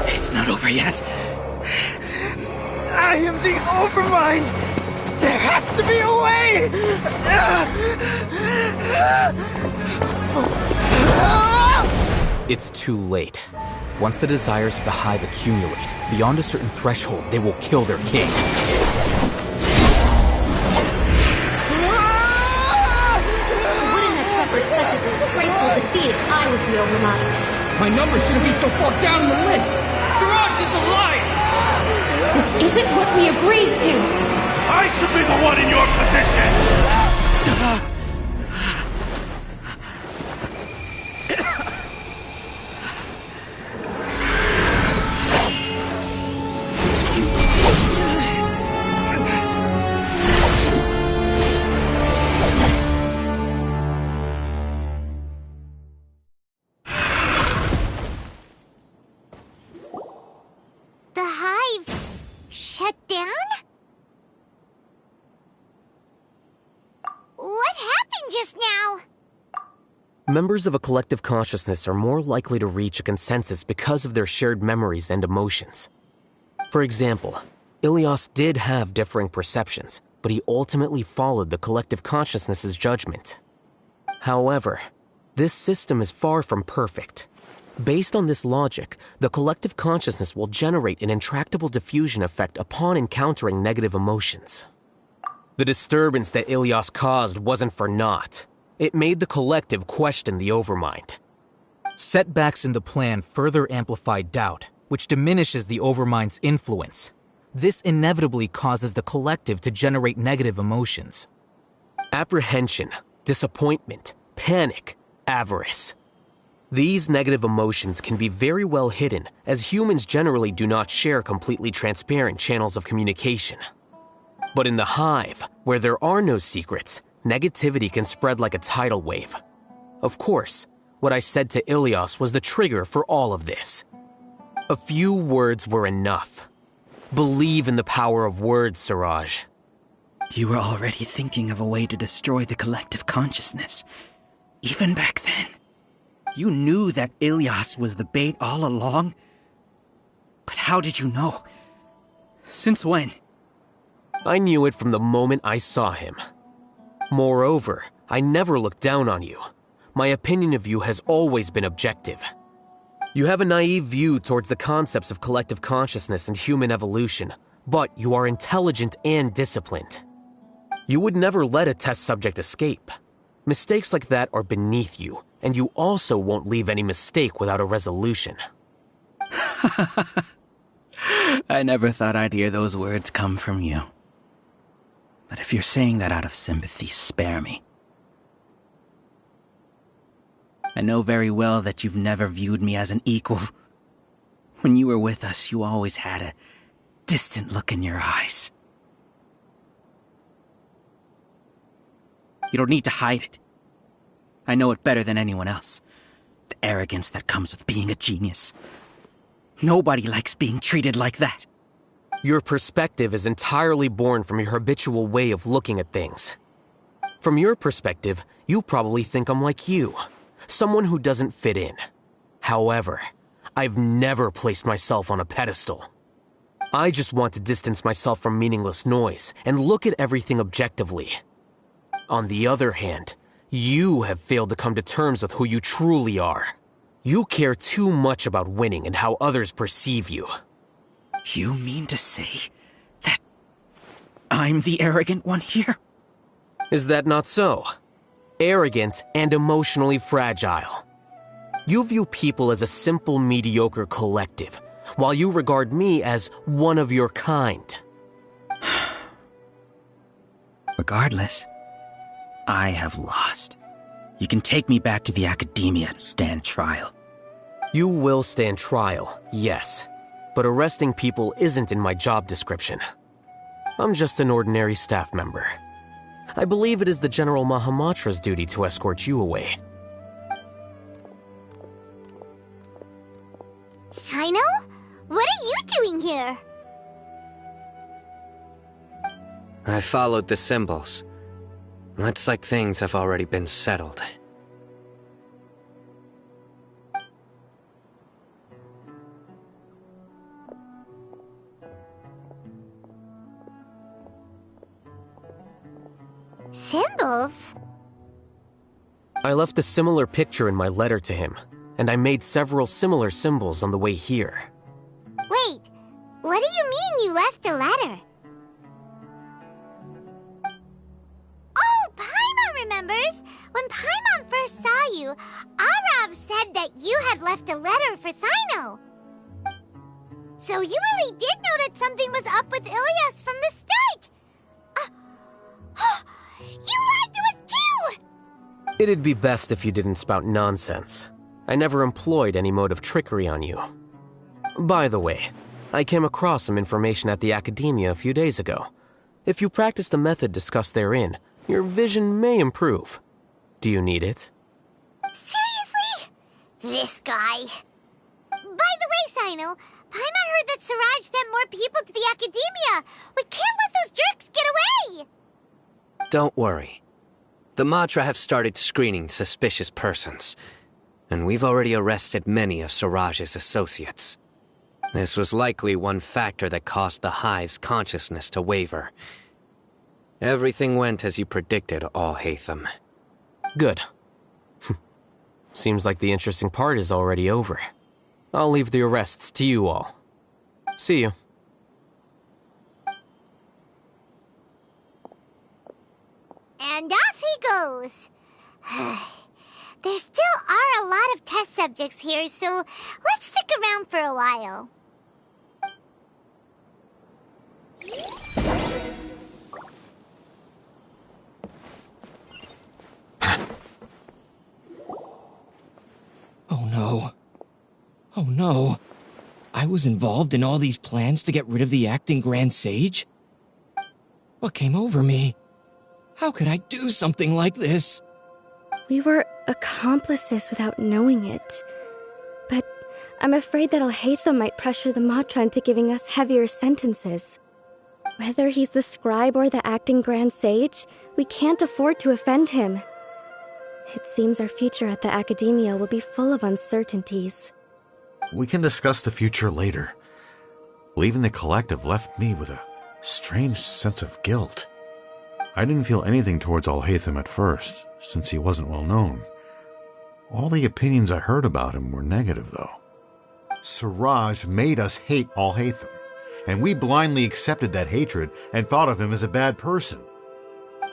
It's not over yet. I am the Overmind! There has to be a way! It's too late. Once the desires of the Hive accumulate, beyond a certain threshold, they will kill their king. I wouldn't have suffered such a disgraceful defeat if I was the Overmind. My number shouldn't be so far down in the list! Siraj is a liar! This isn't what we agreed to! I should be the one in your position! Members of a collective consciousness are more likely to reach a consensus because of their shared memories and emotions. For example, Ilias did have differing perceptions, but he ultimately followed the collective consciousness's judgment. However, this system is far from perfect. Based on this logic, the collective consciousness will generate an intractable diffusion effect upon encountering negative emotions. The disturbance that Ilias caused wasn't for naught. It made the collective question the Overmind. Setbacks in the plan further amplify doubt, which diminishes the Overmind's influence. This inevitably causes the collective to generate negative emotions. Apprehension, disappointment, panic, avarice. These negative emotions can be very well hidden, as humans generally do not share completely transparent channels of communication. But in the Hive, where there are no secrets, negativity can spread like a tidal wave. Of course, what I said to Ilias was the trigger for all of this. A few words were enough. Believe in the power of words, Siraj. You were already thinking of a way to destroy the collective consciousness. Even back then. You knew that Ilias was the bait all along? But how did you know? Since when? I knew it from the moment I saw him. Moreover, I never looked down on you. My opinion of you has always been objective. You have a naive view towards the concepts of collective consciousness and human evolution, but you are intelligent and disciplined. You would never let a test subject escape. Mistakes like that are beneath you, and you also won't leave any mistake without a resolution. I never thought I'd hear those words come from you. But if you're saying that out of sympathy, spare me. I know very well that you've never viewed me as an equal. When you were with us, you always had a distant look in your eyes. You don't need to hide it. I know it better than anyone else. The arrogance that comes with being a genius. Nobody likes being treated like that. Your perspective is entirely born from your habitual way of looking at things. From your perspective, you probably think I'm like you, someone who doesn't fit in. However, I've never placed myself on a pedestal. I just want to distance myself from meaningless noise and look at everything objectively. On the other hand, you have failed to come to terms with who you truly are. You care too much about winning and how others perceive you. You mean to say that I'm the arrogant one here? Is that not so? Arrogant and emotionally fragile. You view people as a simple, mediocre collective, while you regard me as one of your kind. Regardless, I have lost. You can take me back to the academia and stand trial. You will stand trial, yes. But arresting people isn't in my job description. I'm just an ordinary staff member. I believe it is the General Mahamatra's duty to escort you away. Sino? What are you doing here? I followed the symbols. Looks like things have already been settled. Symbols? I left a similar picture in my letter to him, and I made several similar symbols on the way here. Wait, what do you mean you left a letter? Oh, Paimon remembers! When Paimon first saw you, Arav said that you had left a letter for Sino. So you really did know that something was up with Ilias from the start! You lied to us too! It'd be best if you didn't spout nonsense. I never employed any mode of trickery on you. By the way, I came across some information at the Academia a few days ago. If you practice the method discussed therein, your vision may improve. Do you need it? Seriously? This guy. By the way, Sino, Paimon heard that Siraj sent more people to the Academia. We can't let those jerks get away! Don't worry. The Matra have started screening suspicious persons, and we've already arrested many of Siraj's associates. This was likely one factor that caused the Hive's consciousness to waver. Everything went as you predicted, Al-Haytham. Good. Seems like the interesting part is already over. I'll leave the arrests to you all. See you. And off he goes. There still are a lot of test subjects here, so let's stick around for a while. Oh no. Oh no. I was involved in all these plans to get rid of the acting Grand Sage? What came over me? How could I do something like this? We were accomplices without knowing it. But I'm afraid that Al-Haytham might pressure the Matra into giving us heavier sentences. Whether he's the scribe or the acting Grand Sage, we can't afford to offend him. It seems our future at the Academia will be full of uncertainties. We can discuss the future later. Leaving the collective left me with a strange sense of guilt. I didn't feel anything towards Al-Haytham at first, since he wasn't well known. All the opinions I heard about him were negative, though. Siraj made us hate Al-Haytham, and we blindly accepted that hatred and thought of him as a bad person.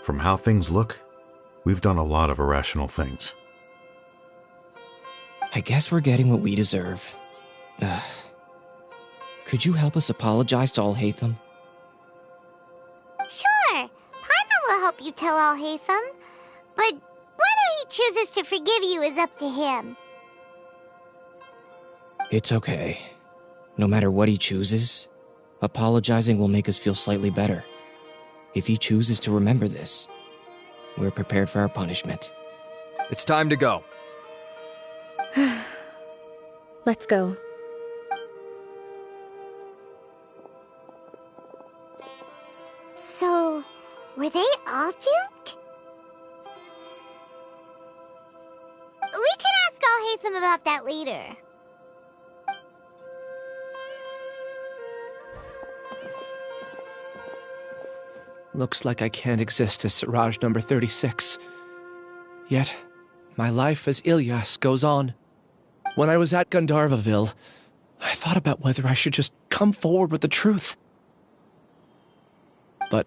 From how things look, we've done a lot of irrational things. I guess we're getting what we deserve. Could you help us apologize to Al-Haytham? Sure, Paimon will help you tell Al-Haytham. But whether he chooses to forgive you is up to him. It's okay. No matter what he chooses, apologizing will make us feel slightly better. If he chooses to remember this, we're prepared for our punishment. It's time to go. Let's go. So, were they all duped? We can ask Al-Haytham about that later. Looks like I can't exist as Siraj number 36. Yet, my life as Ilyas goes on. When I was at Gandharvaville, I thought about whether I should just come forward with the truth. But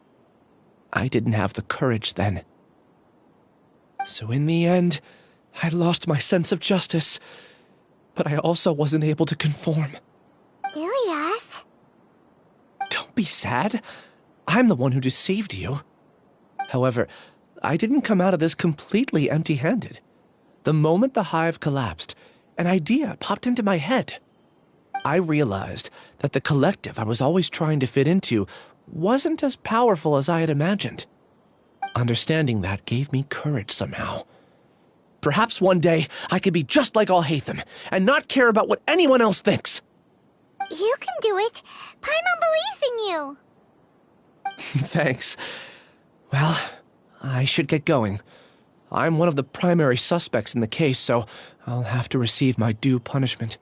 I didn't have the courage then. So in the end, I lost my sense of justice, but I also wasn't able to conform. Ilyas? Don't be sad. I'm the one who deceived you. However, I didn't come out of this completely empty-handed. The moment the hive collapsed, an idea popped into my head. I realized that the collective I was always trying to fit into wasn't as powerful as I had imagined. Understanding that gave me courage somehow. Perhaps one day I could be just like Al-Haytham and not care about what anyone else thinks. You can do it. Paimon believes in you. Thanks. Well, I should get going. I'm one of the primary suspects in the case, so I'll have to receive my due punishment.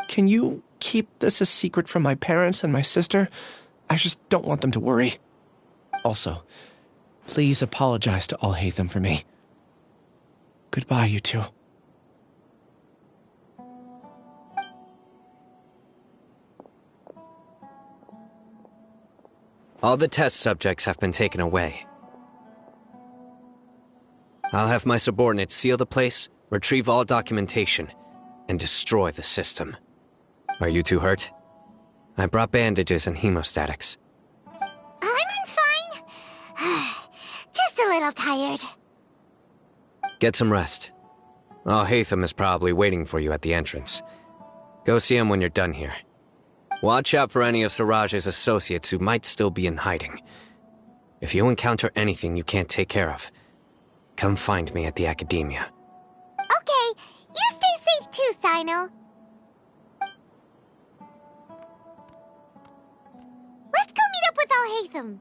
Can you keep this a secret from my parents and my sister? I just don't want them to worry. Also, please apologize to Al-Haytham for me. Goodbye, you two. All the test subjects have been taken away. I'll have my subordinates seal the place, retrieve all documentation, and destroy the system. Are you two hurt? I brought bandages and hemostatics. Paimon's fine. Just a little tired. Get some rest. Al-Haytham is probably waiting for you at the entrance. Go see him when you're done here. Watch out for any of Siraj's associates who might still be in hiding. If you encounter anything you can't take care of, come find me at the Academia. Okay, you stay safe too, Sino. Let's go meet up with Al-Haytham.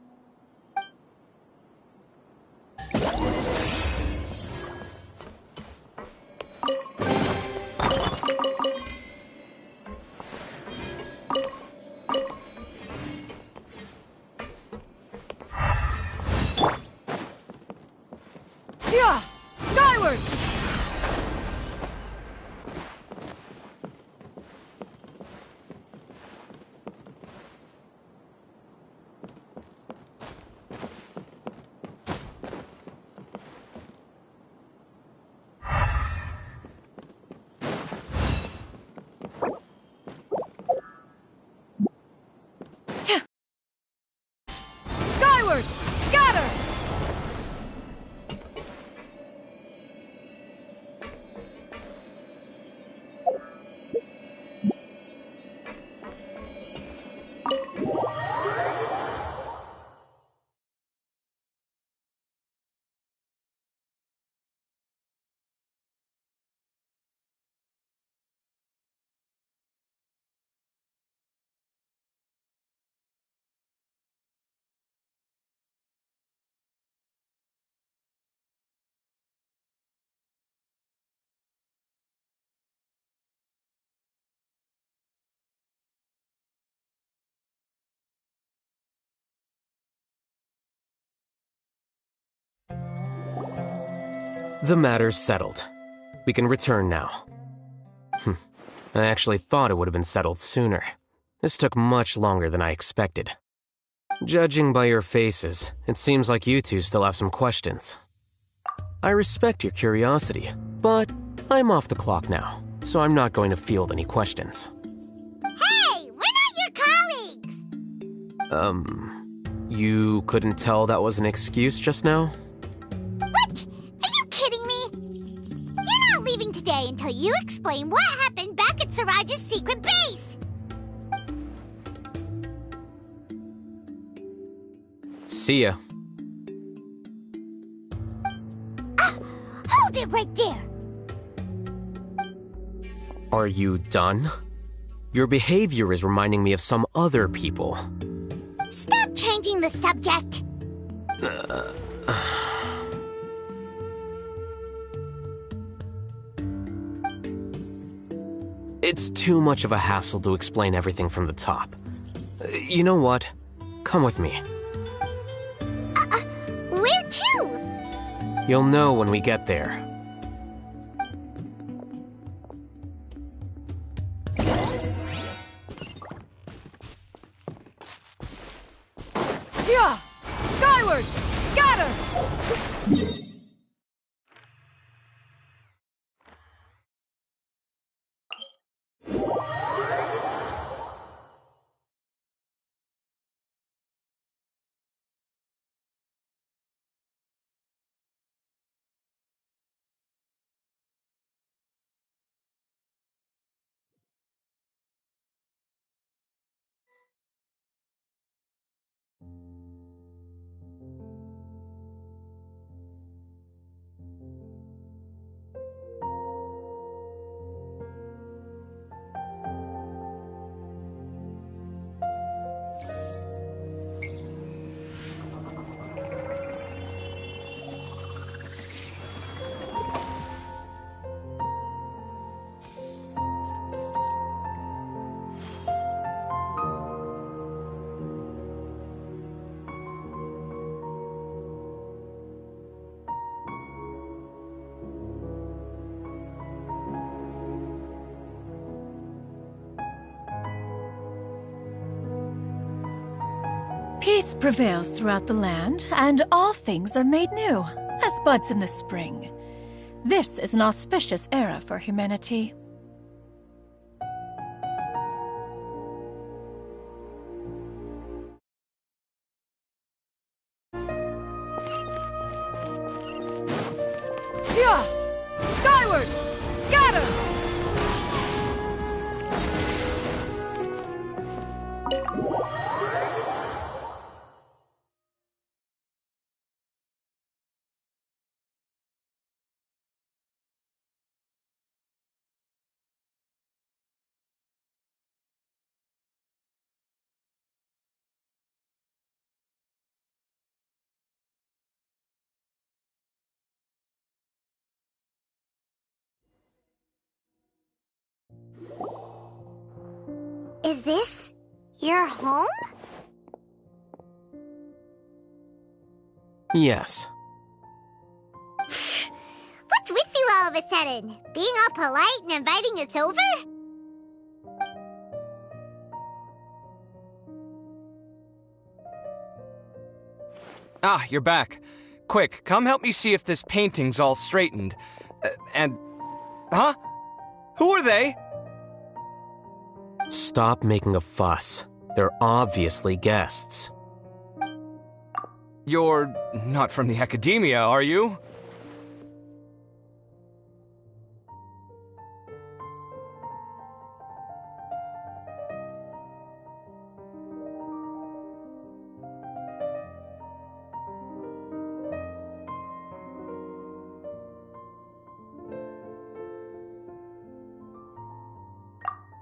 Yeah! Skyward! Skyward! Scatter! The matter's settled. We can return now. I actually thought it would have been settled sooner. This took much longer than I expected. Judging by your faces, it seems like you two still have some questions. I respect your curiosity, but I'm off the clock now, so I'm not going to field any questions. Hey, we're not your colleagues! You couldn't tell that was an excuse just now? What? Are you kidding me? You're not leaving today until you explain what happened back at Siraj's secret base! See ya. Hold it right there. Are you done? Your behavior is reminding me of some other people. Stop changing the subject. It's too much of a hassle to explain everything from the top. You know what? Come with me. Where to? You'll know when we get there. Yeah! Skyward! Scatter! Peace prevails throughout the land, and all things are made new, as buds in the spring. This is an auspicious era for humanity. Yeah! Skyward! Scatter! Is this your home? Yes. What's with you all of a sudden? Being all polite and inviting us over? Ah, you're back. Quick, come help me see if this painting's all straightened. Huh? Who are they? Stop making a fuss. They're obviously guests. You're not from the academia, are you?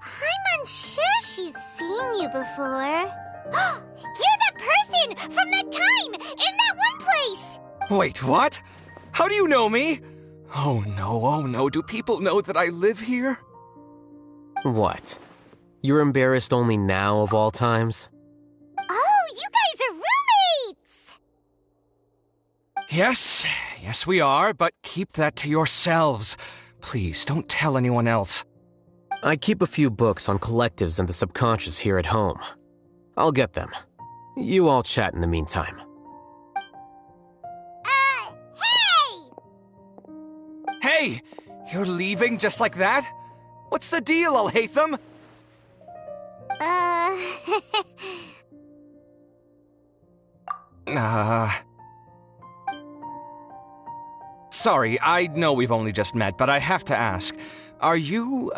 I'm unsure she's seen you before. You're that person from that time in that one place! Wait, what? How do you know me? Oh no, do people know that I live here? What? You're embarrassed only now of all times? Oh, you guys are roommates! Yes, we are, but keep that to yourselves. Please, don't tell anyone else. I keep a few books on collectives and the subconscious here at home. I'll get them. You all chat in the meantime. Hey! You're leaving just like that? What's the deal, Alhaitham? Sorry, I know we've only just met, but I have to ask. Are you,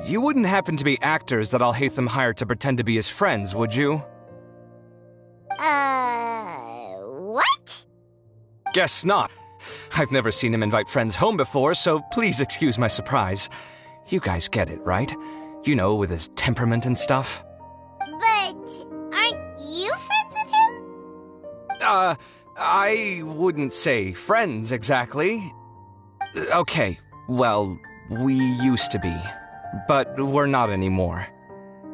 you wouldn't happen to be actors that Alhaitham hired to pretend to be his friends, would you? What? Guess not. I've never seen him invite friends home before, so please excuse my surprise. You guys get it, right? You know, with his temperament and stuff. But aren't you friends with him? I wouldn't say friends exactly. Okay, well, we used to be, but we're not anymore.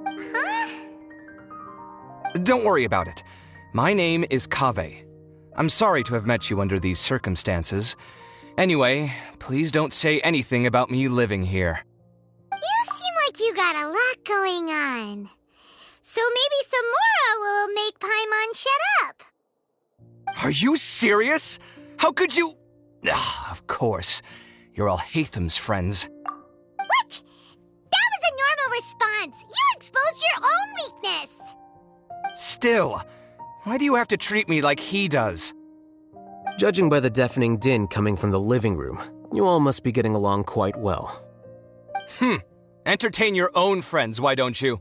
Huh? Don't worry about it. My name is Kaveh. I'm sorry to have met you under these circumstances. Anyway, please don't say anything about me living here. You seem like you got a lot going on. So maybe Samora will make Paimon shut up. Are you serious? How could you... of course. You're all Hatham's friends. What? That was a normal response. You exposed your own weakness. Still, why do you have to treat me like he does? Judging by the deafening din coming from the living room, you all must be getting along quite well. Entertain your own friends, why don't you?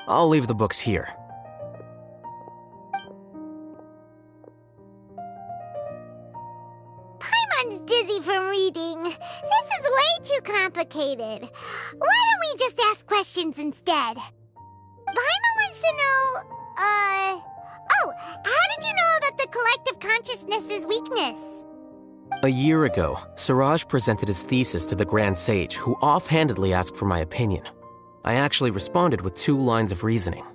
I'll leave the books here. Paimon's dizzy from reading. This is way too complicated. Why don't we just ask questions instead? Paimon wants to know, oh, how did you know about the collective consciousness's weakness? A year ago, Siraj presented his thesis to the Grand Sage, who offhandedly asked for my opinion. I actually responded with 2 lines of reasoning.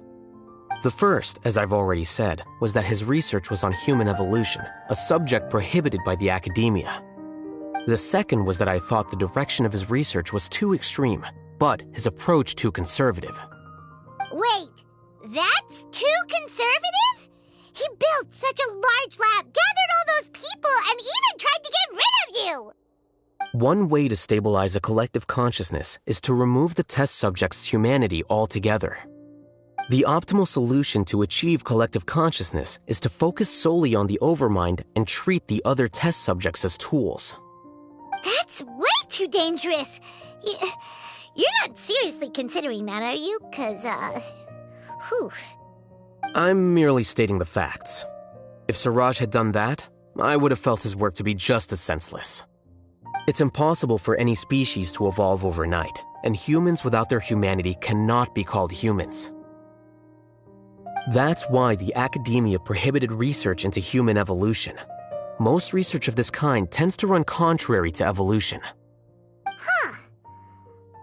The first, as I've already said, was that his research was on human evolution, a subject prohibited by the academia. The second was that I thought the direction of his research was too extreme, but his approach too conservative. Wait, that's too conservative? He built such a large lab, gathered all those people, and even tried to get rid of you! One way to stabilize a collective consciousness is to remove the test subject's humanity altogether. The optimal solution to achieve collective consciousness is to focus solely on the overmind and treat the other test subjects as tools. That's way too dangerous. You're not seriously considering that, are you? 'Cause, whew. I'm merely stating the facts. If Siraj had done that, I would have felt his work to be just as senseless. It's impossible for any species to evolve overnight, and humans without their humanity cannot be called humans. That's why the academia prohibited research into human evolution. Most research of this kind tends to run contrary to evolution. Huh.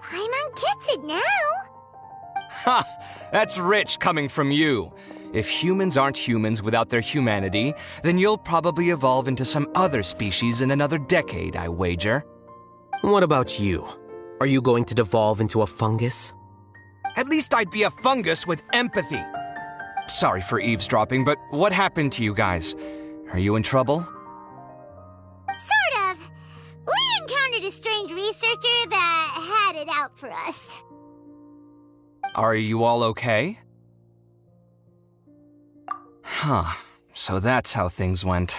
Paimon gets it now. Ha! That's rich coming from you. If humans aren't humans without their humanity, then you'll probably evolve into some other species in another decade, I wager. What about you? Are you going to devolve into a fungus? At least I'd be a fungus with empathy. Sorry for eavesdropping, but what happened to you guys? Are you in trouble? Sort of. We encountered a strange researcher that had it out for us. Are you all okay? Huh. So that's how things went.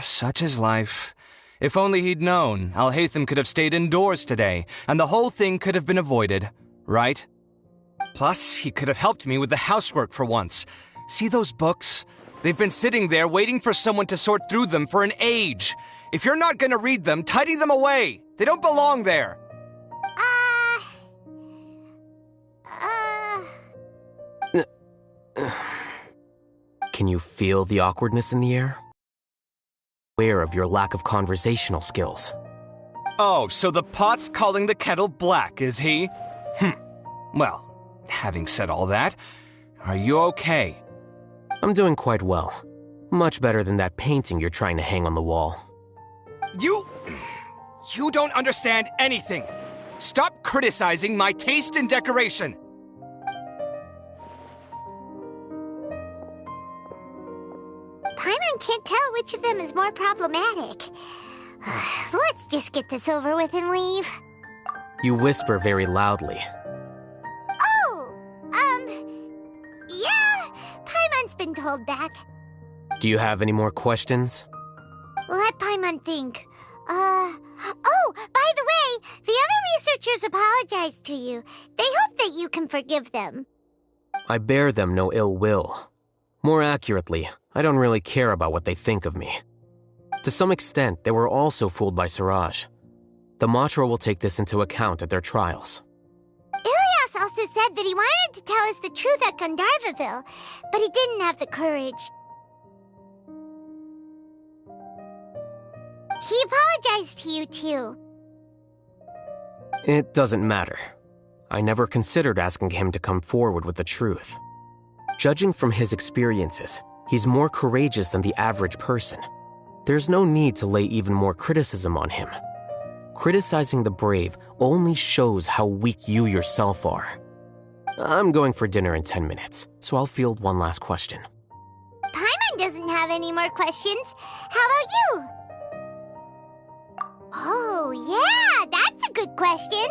Such is life. If only he'd known, Alhaitham could have stayed indoors today, and the whole thing could have been avoided, right? Plus, he could have helped me with the housework for once. See those books? They've been sitting there waiting for someone to sort through them for an age. If you're not gonna read them, tidy them away. They don't belong there. Can you feel the awkwardness in the air? Aware of your lack of conversational skills. Oh, so the pot's calling the kettle black, is he? Well, having said all that, are you okay? I'm doing quite well. Much better than that painting you're trying to hang on the wall. You don't understand anything. Stop criticizing my taste in decoration. Paimon can't tell which of them is more problematic. Let's just get this over with and leave. You whisper very loudly. Yeah, Paimon's been told that. Do you have any more questions? Let Paimon think. Oh, by the way, the other researchers apologized to you. They hope that you can forgive them. I bear them no ill will. More accurately, I don't really care about what they think of me. To some extent, they were also fooled by Siraj. The Matra will take this into account at their trials. Ilias also said that he wanted to tell us the truth at Gandharvaville, but he didn't have the courage. He apologized to you, too. It doesn't matter. I never considered asking him to come forward with the truth. Judging from his experiences, he's more courageous than the average person. There's no need to lay even more criticism on him. Criticizing the brave only shows how weak you yourself are. I'm going for dinner in 10 minutes, so I'll field one last question. Paimon doesn't have any more questions. How about you? Oh, yeah, that's a good question.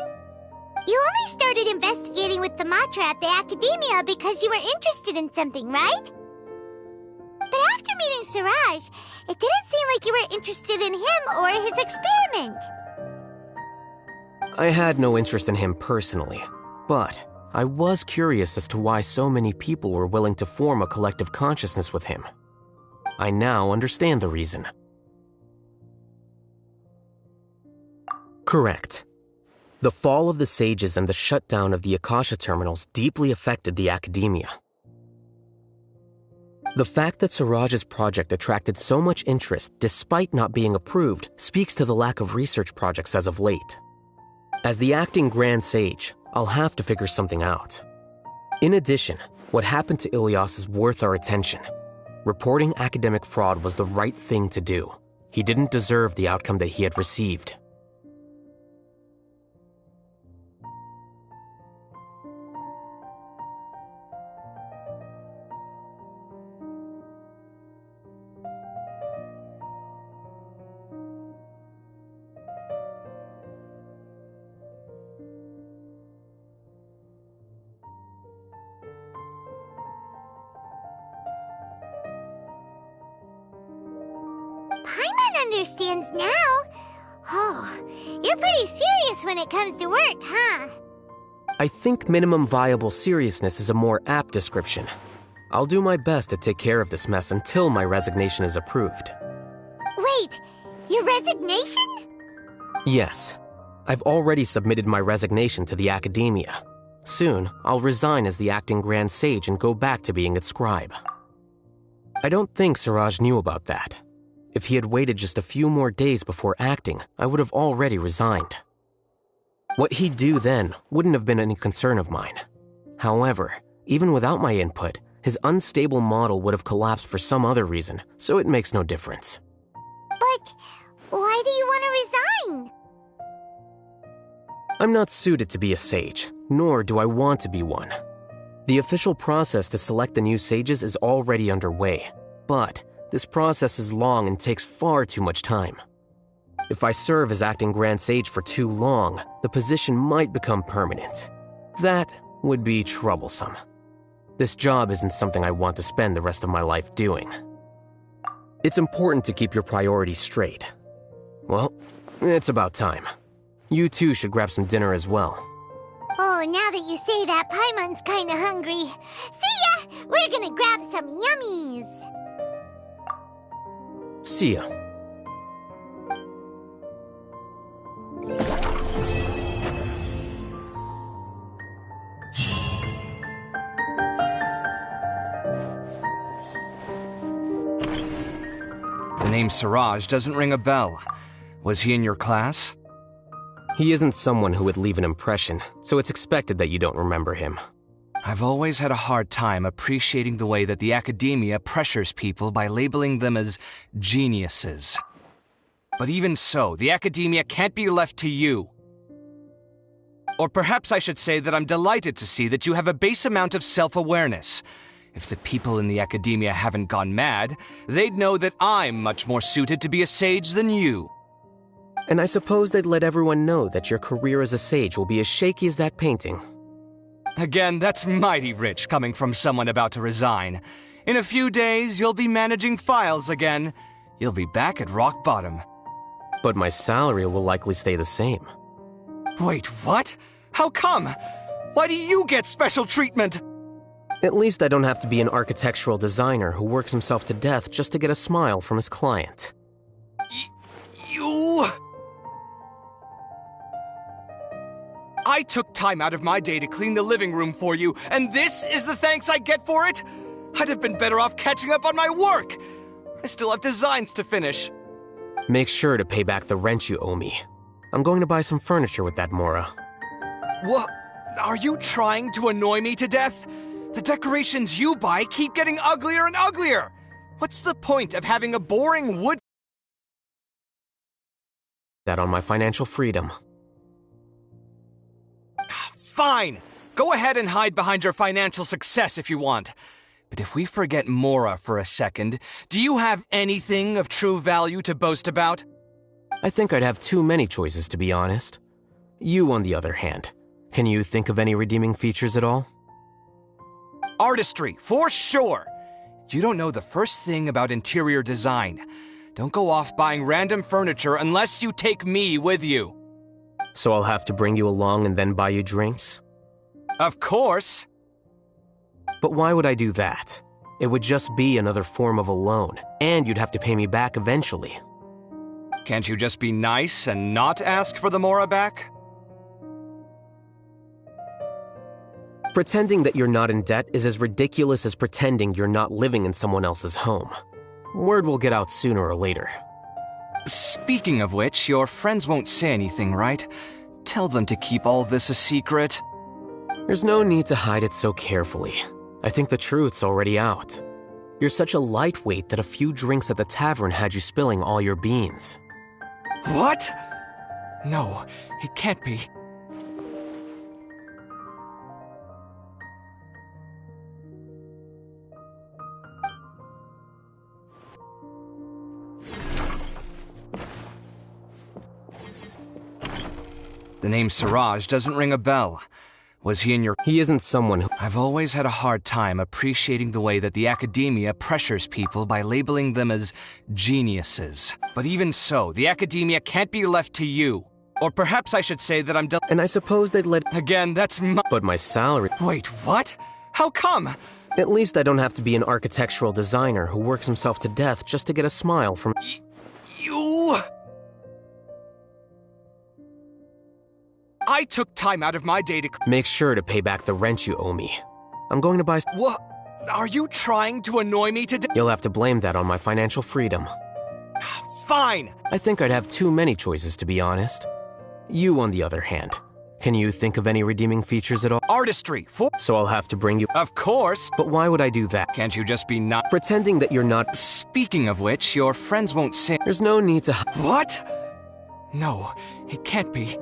You only started investigating with the Matra at the Academia because you were interested in something, right? But after meeting Siraj, it didn't seem like you were interested in him or his experiment. I had no interest in him personally, but I was curious as to why so many people were willing to form a collective consciousness with him. I now understand the reason. Correct. The fall of the sages and the shutdown of the Akasha terminals deeply affected the Academia. The fact that Siraj's project attracted so much interest despite not being approved speaks to the lack of research projects as of late. As the acting Grand Sage, I'll have to figure something out. In addition, what happened to Ilias is worth our attention. Reporting academic fraud was the right thing to do. He didn't deserve the outcome that he had received. Understands now. Oh, you're pretty serious when it comes to work, huh? I think minimum viable seriousness is a more apt description. I'll do my best to take care of this mess until my resignation is approved. Wait, your resignation? Yes. I've already submitted my resignation to the Academia. Soon, I'll resign as the acting Grand Sage and go back to being its scribe. I don't think Siraj knew about that. If he had waited just a few more days before acting, I would have already resigned. What he'd do then wouldn't have been any concern of mine. However, even without my input, his unstable model would have collapsed for some other reason, so it makes no difference. But why do you want to resign? I'm not suited to be a sage, nor do I want to be one. The official process to select the new sages is already underway, but this process is long and takes far too much time. If I serve as acting Grand Sage for too long, the position might become permanent. That would be troublesome. This job isn't something I want to spend the rest of my life doing. It's important to keep your priorities straight. Well, it's about time. You too should grab some dinner as well. Oh, now that you say that, Paimon's kinda hungry. See ya! We're gonna grab some yummies! See ya. The name Siraj doesn't ring a bell. Was he in your class? He isn't someone who would leave an impression, so it's expected that you don't remember him. I've always had a hard time appreciating the way that the Academia pressures people by labeling them as geniuses. But even so, the Academia can't be left to you. Or perhaps I should say that I'm delighted to see that you have a base amount of self-awareness. If the people in the Academia haven't gone mad, they'd know that I'm much more suited to be a sage than you. And I suppose they'd let everyone know that your career as a sage will be as shaky as that painting. Again, that's mighty rich coming from someone about to resign. In a few days, you'll be managing files again. You'll be back at rock bottom. But my salary will likely stay the same. Wait, what? How come? Why do you get special treatment? At least I don't have to be an architectural designer who works himself to death just to get a smile from his client. You... I took time out of my day to clean the living room for you, and this is the thanks I get for it? I'd have been better off catching up on my work. I still have designs to finish. Make sure to pay back the rent you owe me. I'm going to buy some furniture with that Mora. What? Are you trying to annoy me to death? The decorations you buy keep getting uglier and uglier. What's the point of having a boring wood... That on my financial freedom. Fine! Go ahead and hide behind your financial success if you want. But if we forget Mora for a second, do you have anything of true value to boast about? I think I'd have too many choices, to be honest. You, on the other hand, can you think of any redeeming features at all? Artistry, for sure! You don't know the first thing about interior design. Don't go off buying random furniture unless you take me with you. So I'll have to bring you along and then buy you drinks? Of course! But why would I do that? It would just be another form of a loan, and you'd have to pay me back eventually. Can't you just be nice and not ask for the Mora back? Pretending that you're not in debt is as ridiculous as pretending you're not living in someone else's home. Word will get out sooner or later. Speaking of which, your friends won't say anything, right? Tell them to keep all this a secret. There's no need to hide it so carefully. I think the truth's already out. You're such a lightweight that a few drinks at the tavern had you spilling all your beans. What? No, it can't be. The name Siraj doesn't ring a bell. Was he in your... He isn't someone who... I've always had a hard time appreciating the way that the academia pressures people by labeling them as geniuses. But even so, the academia can't be left to you. Or perhaps I should say that I'm... And I suppose they'd let... Again, that's my... But my salary... Wait, what? How come? At least I don't have to be an architectural designer who works himself to death just to get a smile from... You... I took time out of my day to... Make sure to pay back the rent you owe me. I'm going to buy... What? Are you trying to annoy me to... You'll have to blame that on my financial freedom. Fine! I think I'd have too many choices, to be honest. You, on the other hand, can you think of any redeeming features at all? Artistry, for... So I'll have to bring you... Of course! But why would I do that? Can't you just be not... Pretending that you're not... Speaking of which, your friends won't say... There's no need to... What? No, it can't be.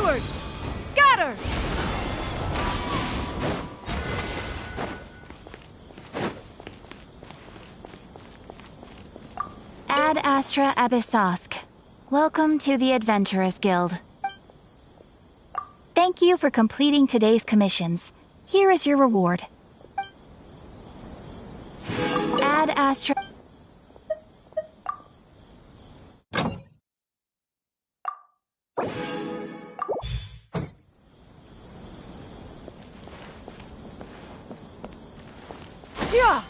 Forward! Scatter! Ad Astra Abyssosk. Welcome to the Adventurers Guild. Thank you for completing today's commissions. Here is your reward. Ad Astra... Yeah!